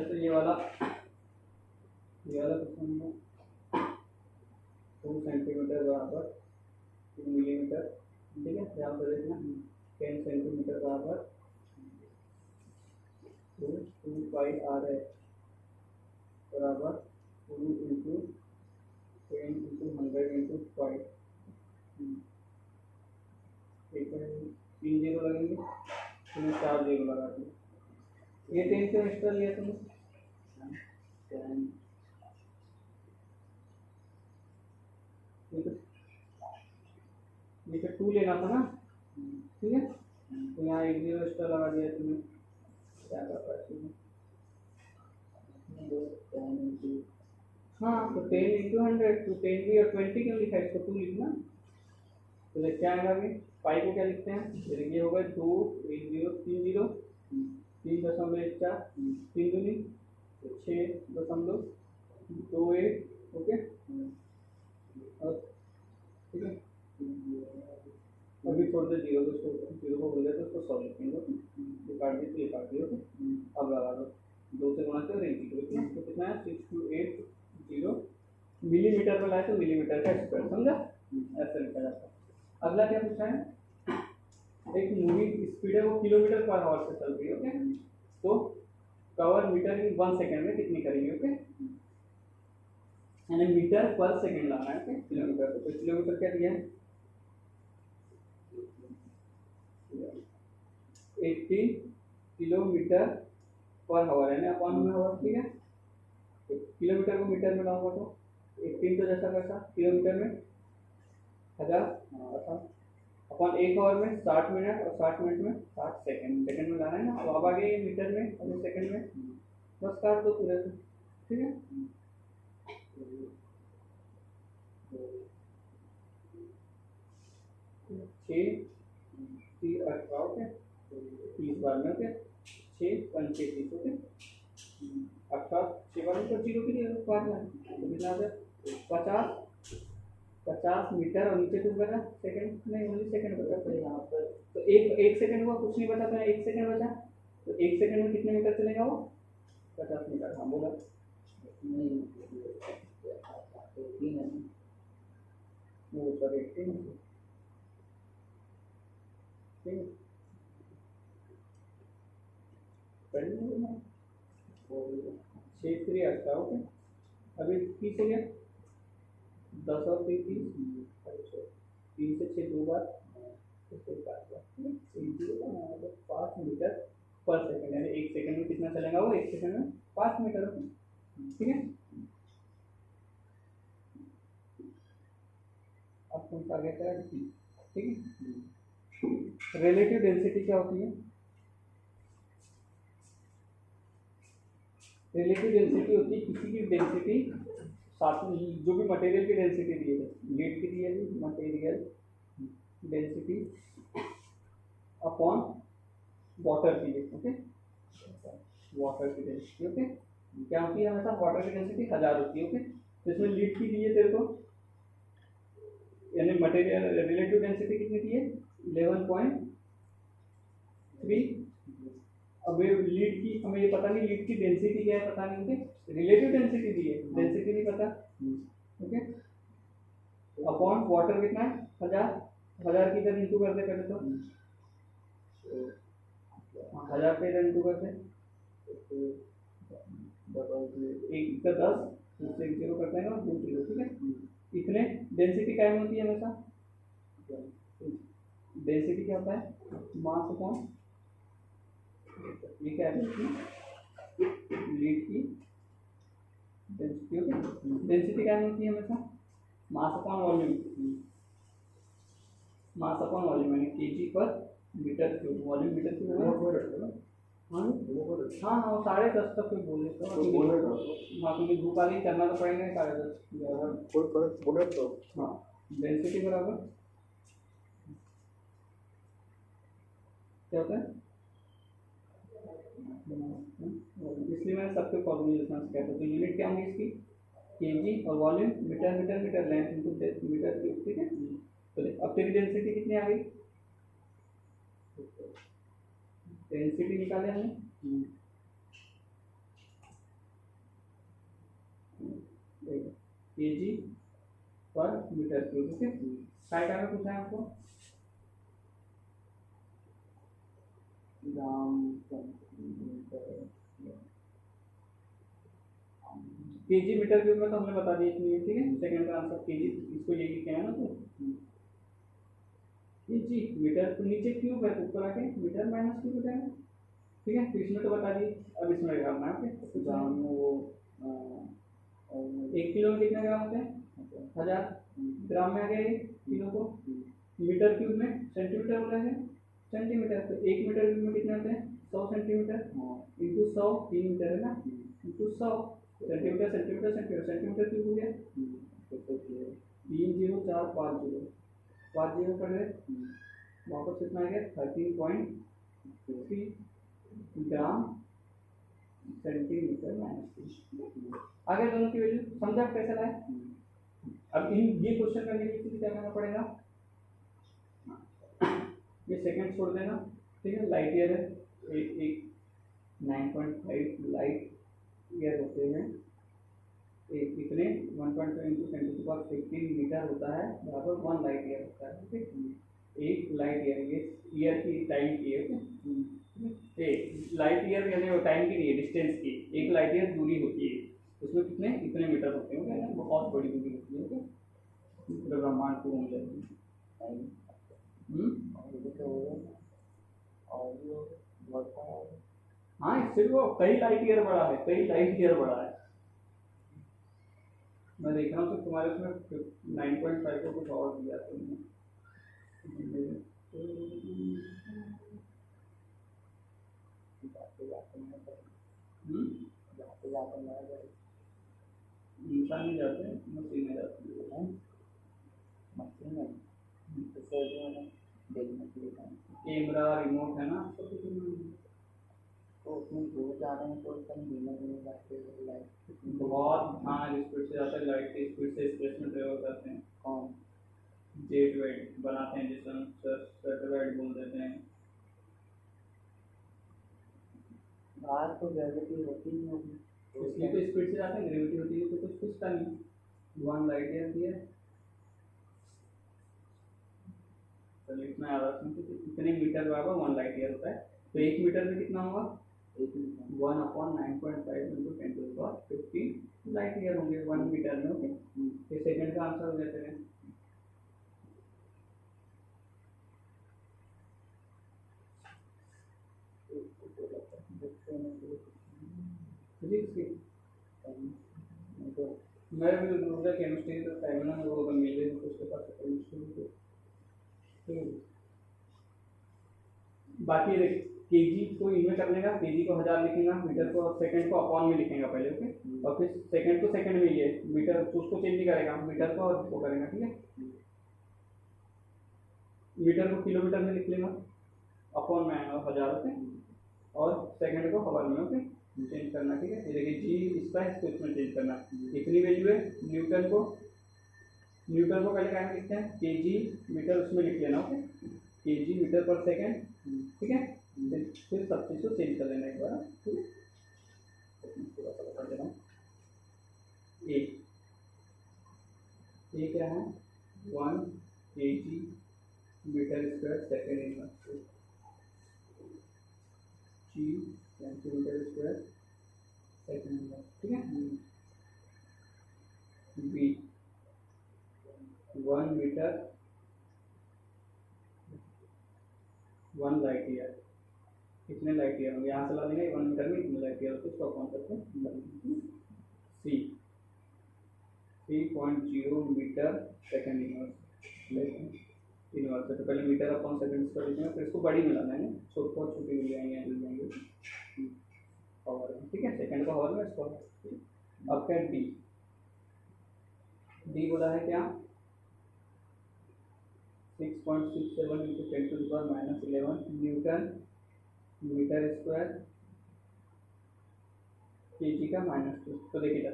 तो ये वाला क्वेश्चन है 2 सेंटीमीटर बराबर 2 मिलीमीटर, ठीक है? यहाँ पर देखना 10 सेंटीमीटर बराबर 2 पाई आर है बराबर 2 इंटू 10 इंटू 100 इंटू 5, ठीक है? 3 जीरो लगेंगे, तुम्हें 4 जीरो लगा दिए। ये 10 से एक्स्ट्रा लिया तुमने, ये तो 2 लेना था ना, ठीक है? तो यहाँ 1 जीरो एक्स्ट्रा लगा दिया तुमने, क्या कर पाए? हाँ तो 10 इंटू 100 तो 10 भी और 20 क्यों लिखा है, इसको 2 लिखना। तो देख क्या आएगा अभी, पाई को क्या लिखते हैं? ये होगा 2 1 जीरो 3 जीरो 3.14 3 दूनी 6.28, ओके? और ठीक है, अभी छोड़ दे जीरो को, जीरो को बोल देते उसको सॉल्व लिखेंगे, ये काट दिए तो ये काट दिए, ओके? अब लगा दो 2 से गुणा कर तो कितना है 628 मिलीमीटर पर लाए तो मिलीमीटर का स्क्वायर, समझा? ऐसा लिखा जाता है। अगला क्या पूछा है, एक मूविंग स्पीड है वो किलोमीटर पर आवर से चल रही है, ओके? तो कवर मीटर इन 1 सेकंड में कितनी करेंगे, ओके? यानी मीटर पर सेकंड लाना है, ओके? किलोमीटर, तो किलोमीटर क्या दिया है? 80 किलोमीटर पर आवर है ना, अपॉन में आवर, ठीक है। तो किलोमीटर को मीटर में लाऊंगा तो 18 तो जैसा वैसा, किलोमीटर में 1000, अच्छा अपॉन 1 आवर में 60 मिनट, और 60 मिनट में 60 सेकंड, सेकंड में लाना है ना। अब आगे मीटर में और सेकंड में, बस काट दो पूरे से, ठीक है। छः 18 ओके, 30 बार में ओके, 6 पंचे 30 ओके, 18 6 बार में 0 के लिए बार में तो कितना हो गया 50 मीटर, और नीचे कुछ बचा सेकंड नहीं, ओनली सेकंड बचा। तो यहाँ पर तो एक सेकंड हुआ, कुछ नहीं बचा, तो 1 सेकंड बचा। तो 1 सेकंड में कितने मीटर चलेगा वो 50 मीटर। हाँ बोला नहीं, वो सर 18 ठीक है, पढ़िए 6 3 18 ओके। अभी 30 हो गया, 10 और 3 30, 3 से 6 2 बार, 5 मीटर पर सेकंड, यानी 1 सेकंड में कितना चलेगा वो, 1 सेकंड में 5 मीटर, ठीक है। अब कौन सा आगे का, ठीक है। रिलेटिव डेंसिटी क्या होती है, रिलेटिव डेंसिटी होती है किसी की डेंसिटी साथ में जो भी मटेरियल की डेंसिटी दी है, लीड की दी है मटेरियल डेंसिटी अपॉन वाटर की है, ओके, वाटर की डेंसिटी, ओके। क्या होती है हमेशा, वाटर की डेंसिटी 1000 होती है, ओके। तो इसमें लीड की दी है तेरे को, यानी मटेरियल रिलेटिव डेंसिटी कितनी दी है 11.3। अब ये लीड की हमें ये पता नहीं, लीड की डेंसिटी क्या है पता नहीं, ओके। रिलेटिव डेंसिटी दी है, डेंसिटी नहीं पता, ओके। अपॉन वाटर कितना है 1000 की इधर इंटू कर दे पहले, तो 1000 पे इधर इंटू कर दे, एक का 10, दूसरे 0 कर देंगे और 2 0, ठीक है। इतने डेंसिटी क्या होती है हमेशा, डेंसिटी क्या होता है मास अपॉन, ये क्या है लीड की डेंसिटी, ओके। डेंसिटी क्या होती है हमेशा mass upon volume, mass upon volume यानी kg per metre cube, volume metre cube है। हाँ हाँ, वो 10:30 तक कोई बोले तो हाँ, क्योंकि धूप आ रही, करना तो पड़ेगा 10:30, कोई फर्क बोले तो हाँ। डेंसिटी बराबर क्या होता है, इसलिए मैंने सबके फॉर्मूले लिखना सिखाया था। तो यूनिट क्या होंगी इसकी, केजी, और volume metre, metre metre length into metre cube, ठीक है। तो अब तेरी डेंसिटी कितनी आ गई, डेंसिटी निकाले हमने, KG per metre cube, okay. Side में पूछा है आपको केजी मीटर क्यूब में तो हमने बता दिया इतनी है, ठीक है। सेकंड का आंसर केजी, इसको यही कहना ना, तो केजी मीटर, तो नीचे क्यूब है, ऊपर आके मीटर माइनस क्यूब हो जाएगा, ठीक है। तो इसमें तो बता दिए, अब इसमें करना है, ओके। ग्राम में वो 1 किलो में कितने ग्राम होते हैं 1000 ग्राम में आ गया ये किलो को, मीटर क्यूब में सेंटीमीटर हो रहा है, सेंटीमीटर, तो 1 मीटर क्यूब में कितने होते हैं 100 सेंटीमीटर, इंटू 100 3 मीटर है ना, into 100 centimetre, centimetre centimetre, centimetre cube हो गया 3 0 4 5 0 5 0 पड़ गए, वापस कितना आ गया 13.3 ग्राम सेंटीमीटर माइनस। आगे दोनों की वैल्यू समझा कैसे लाए। अब इन ये क्वेश्चन करने के लिए क्या करना पड़ेगा, ये सेकंड छोड़ देना, ठीक है। लाइट ईयर है, एक 9.5 लाइट ईयर होते हैं, एक कितने 1.5 इंटू 10⁻15 मीटर होता है, बराबर 1 लाइट ईयर होता है, ठीक है। एक लाइट ईयर, ये ईयर की टाइम की है, ओके। लाइट ईयर यानी टाइम की नहीं है, डिस्टेंस की, एक लाइट ईयर दूरी होती है, उसमें कितने इतने मीटर होते हैं, ओके। बहुत बड़ी दूरी होती है, ओके। ब्रह्मांड को घूम जाती है। हाँ इससे भी वो कई लाइट ईयर बड़ा है, कई लाइट ईयर बड़ा है। मैं देख रहा हूँ तो तुम्हारे उसमें 9.5 को कुछ और दिया तुमने। जाते जाते मैं हम्म? जाते जाते मैं इंसान नहीं जाते, मशीनें जाती है। मशीन में इसे भी मैंने देखने के लिए कहा कैमरा रिमोट है ना सब कुछ उसमें। तो उसमें दूर जा रहे हैं तो एकदम धीमे धीमे जाते हैं लाइट बहुत हाँ स्पीड से जाते हैं, लाइट की स्पीड से स्पेस में ट्रेवल करते हैं। कौन जेट वेट बनाते हैं जिसे हम सैटेलाइट बोल देते हैं। बाहर तो ग्रेविटी होती नहीं होगी इसलिए तो स्पीड से जाते हैं, ग्रेविटी होती है तो कुछ कुछ का नहीं। 1 लाइट ईयर की है। तो लिखना याद रखना कि कितने मीटर बराबर 1 लाइट ईयर होता है। तो 1 मीटर में कितना होगा? 1/9.5 × 10⁻15 लाइट ईयर होंगे 1 मीटर में। ओके, ये सेकंड का आंसर हो जाते हैं। फिजिक्स की मैं भी दूसरा केमिस्ट्री का टाइम ना वो अगर मिले तो उसके पास केमिस्ट्री तो बाकी केजी को इनमें कर लेगा, केजी को 1000 लिखेगा, मीटर को सेकंड को अपॉन में लिखेगा पहले। ओके, और फिर सेकंड को सेकंड में ये मीटर उसको चेंज नहीं करेगा, मीटर को और वो करेगा। ठीक है, मीटर को किलोमीटर में लिख लेगा, अपॉन में आएगा 1000। ओके, और सेकंड को हवर में। ओके, चेंज करना। ठीक है, ये देखिए जी इसका है, इसको इसमें चेंज करना। कितनी वैल्यू है न्यूटन को पहले क्या लिखते हैं, केजी मीटर उसमें लिख लेना। Okay, KG metre per second. ठीक है, फिर सब चीज़ को चेंज कर लेना एक बार। ठीक है, थोड़ा सा बता दे रहा हूँ। ए क्या है 1 kg metre square second inverse, g centimetre square second inverse. ठीक है, बी 1 मीटर 1 लाइट ईयर। कितने लाइट ईयर होंगे यहाँ से ला देंगे, 1 मीटर में कितने लाइट ईयर होते हैं उसको कौन करते हैं। सी 3.0 मीटर सेकेंड इनवर्स। इनवर्स तो पहले मीटर अपॉन सेकंड कर लेते हैं, फिर इसको बड़ी में लाना है, बहुत छोटी मिल जाएंगे हॉवर में। ठीक है, सेकंड का हॉवर में इसको। अब क्या डी बोला है क्या 6.67 × 10⁻⁻11 न्यूटन मीटर स्क्वायर केजी का -2। तो देखिए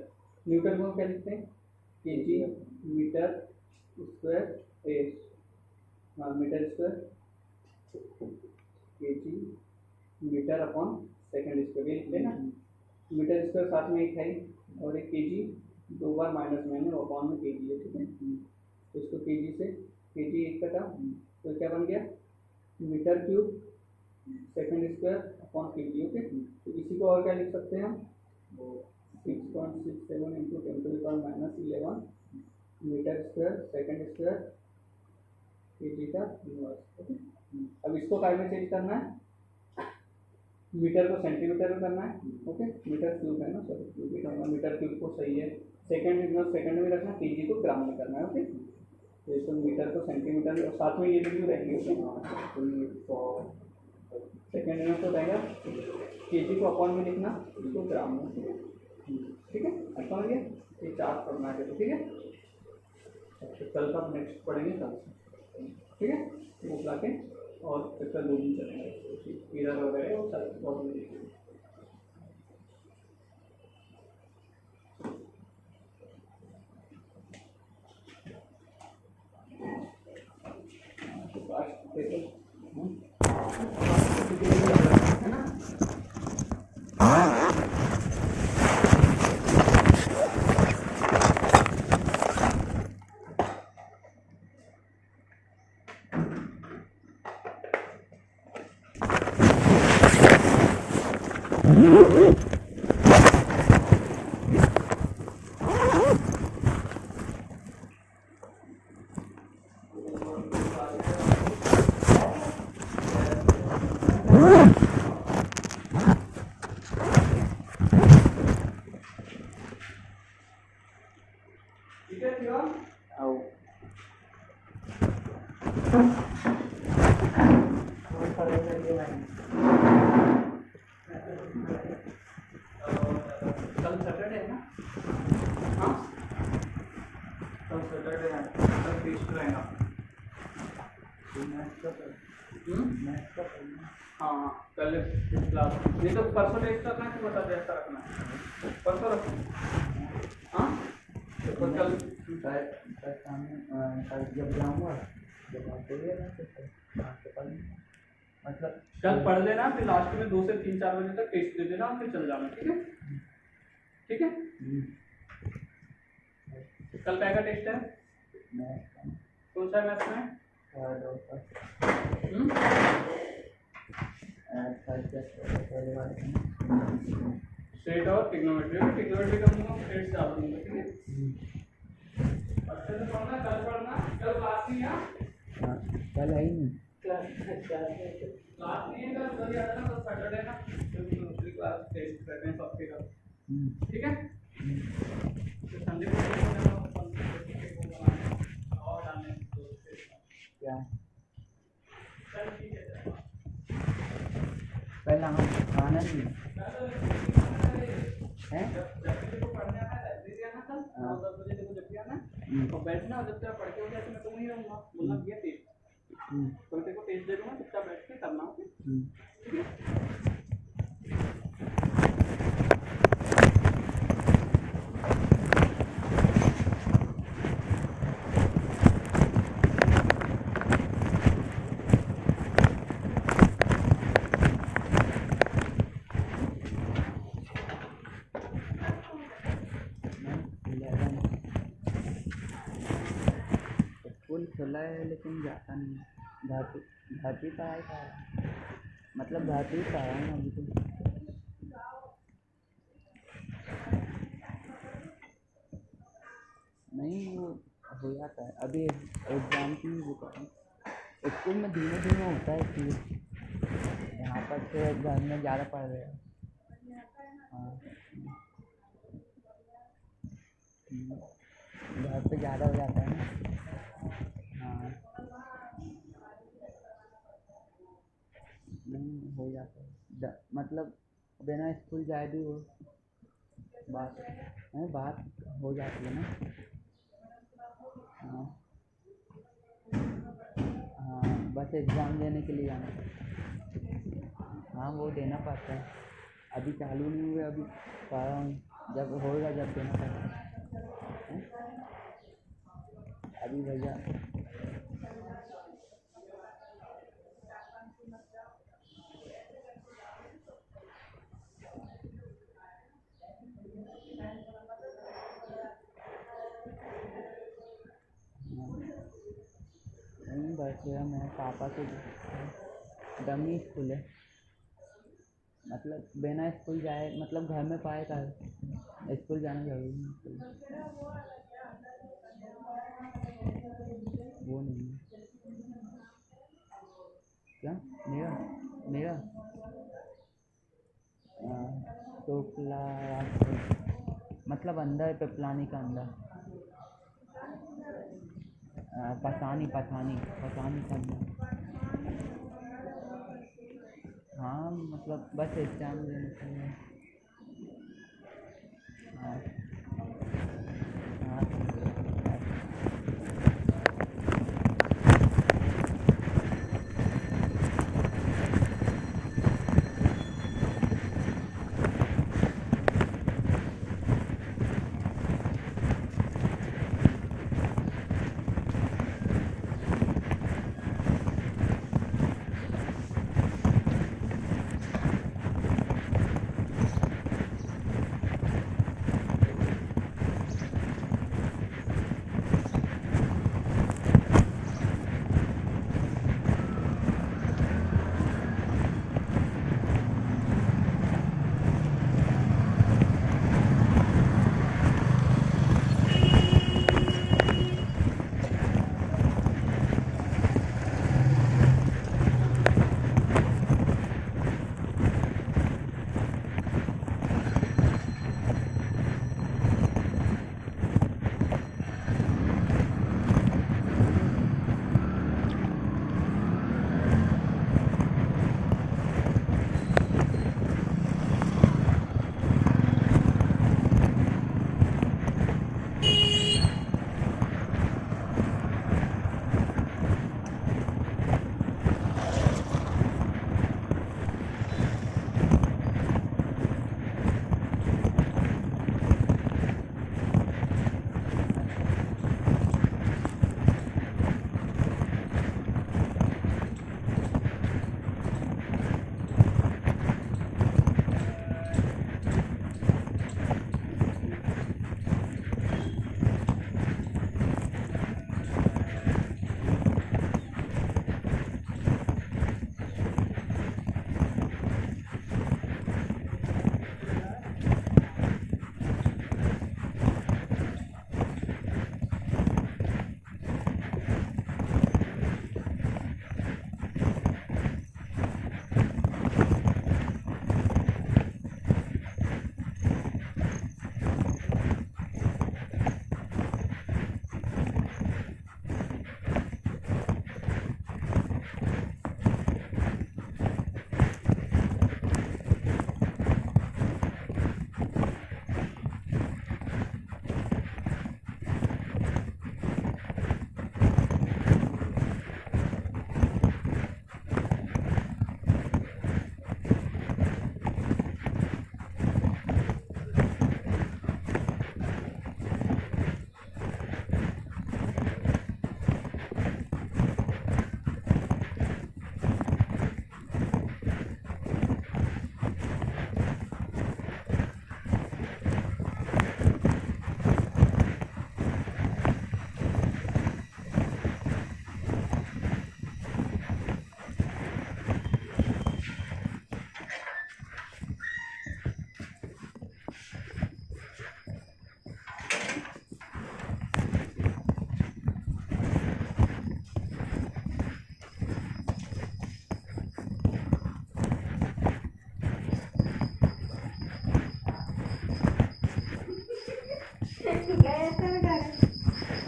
न्यूटन को क्या लिखते हैं, kg metre square metre square kg metre upon second square लिख लेना। मीटर स्क्वायर साथ में एक है और एक केजी 2 बार माइनस में अपॉन में केजी है। ठीक है, तो इसको केजी से केजी एक कटा तो क्या बन गया metre cube second square upon kg. Okay, तो इसी को और क्या लिख सकते हैं हम 6.67 × 10⁻11 metre square second square kg का इनवर्स। ओके, अब इसको काय में चेंज करना है, मीटर को सेंटीमीटर में करना है। ओके, मीटर क्यूब है ना, सॉरी क्यूब ही कहूँगा, मीटर क्यूब को सही है। सेकंड इनवर्स सेकंड में रखना, केजी को ग्राम में करना है। ओके, तो इसको मीटर को सेंटीमीटर में और साथ में ये वैल्यू रहेंगे। सेकंड इनवर्स को रहेगा, केजी को अपॉन में लिखना, इसको ग्राम में। ठीक है, अच्छा हो गया, ये 4 पढ़ना है। ठीक है, कल का नेक्स्ट पढ़ेंगे कल से। ठीक है, बुक ला के और फिर कल 2 दिन चलेंगे इधर वगैरह और सब बहुत है ना। हाँ हाँ, कल क्लास नहीं तो परसों टेस्ट रखना कि बता जैसा रखना है, परसों रखना। हाँ तो कल कल जब जाऊँगा जब आप बोलिए ना तो कल मतलब कल पढ़ लेना, फिर लास्ट में 2 से 3-4 बजे तक टेस्ट दे देना और फिर चल जाना, ठीक है? ठीक है, कल क्या का टेस्ट है? कौन सा मैथ्स में? स्ट्रेट और ट्रिग्नोमेट्री का स्ट्रेट से आप दूंगा, ठीक है? अच्छे से पढ़ना, कल पढ़ना, कल क्लास नहीं है? कल है ही नहीं क्लास नहीं है, कल आ जाना, तो सैटरडे ना क्योंकि दूसरी क्लास टेस्ट करते हैं सबके का, ठीक है? तो संडे को और डालने क्या चल ठीक है। पहला हम खाना नहीं है जब को पढ़ने आना है लाइब्रेरी आना कल 9-10 बजे देखो जब भी आना और बैठना, जब तक पढ़ के हो जाए तो मैं तो वहीं रहूँगा, बोलना भैया टेस्ट तो तेरे को टेस्ट दे दूँगा, चुपचाप बैठ के करना, ओके? ठीक है? स्कूल खुला है लेकिन जाता नहीं, घर पे पढ़ाई कर रहा है, मतलब घर पे ही पढ़ रहा हूँ अभी तो। नहीं वो हो जाता है, अभी एग्ज़ाम की वो कर रहा हूँ। स्कूल में धीमे धीमे होता है कि यहाँ पर तो घर में ज़्यादा पढ़ रहे हैं। हाँ घर पे ज़्यादा हो जाता है ना। हाँ नहीं हो जाता है, मतलब बिना स्कूल जाए भी वो बात हो जाती है ना। हाँ हाँ बस एग्ज़ाम देने के लिए जाना पड़ता है। हाँ वो देना पड़ता है, अभी चालू नहीं हुए, अभी पढ़ रहा हूँ, जब होगा जब देना पड़ता है। अभी भैया नहीं बस मैं पापा के डमी स्कूल है, मतलब बिना स्कूल जाए, मतलब घर में पढ़ाई कर, स्कूल जाना जरूरी नहीं। वो नहीं है क्या मेरा मेरा टोकला मतलब अंदर पिपलानी का अंदर, पठानी का अंदर। हाँ मतलब बस एग्ज़ाम देने के लिए। हाँ हाँ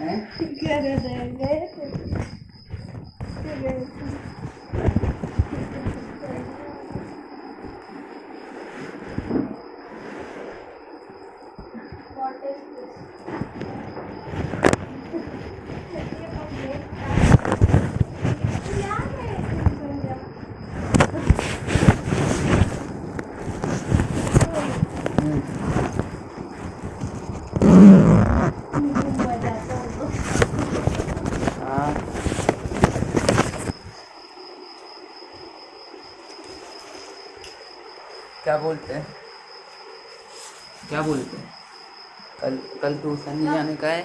हैं? हाँ क्या बोलते हैं? क्या बोलते हैं? कल ट्यूशन नहीं जाने का है।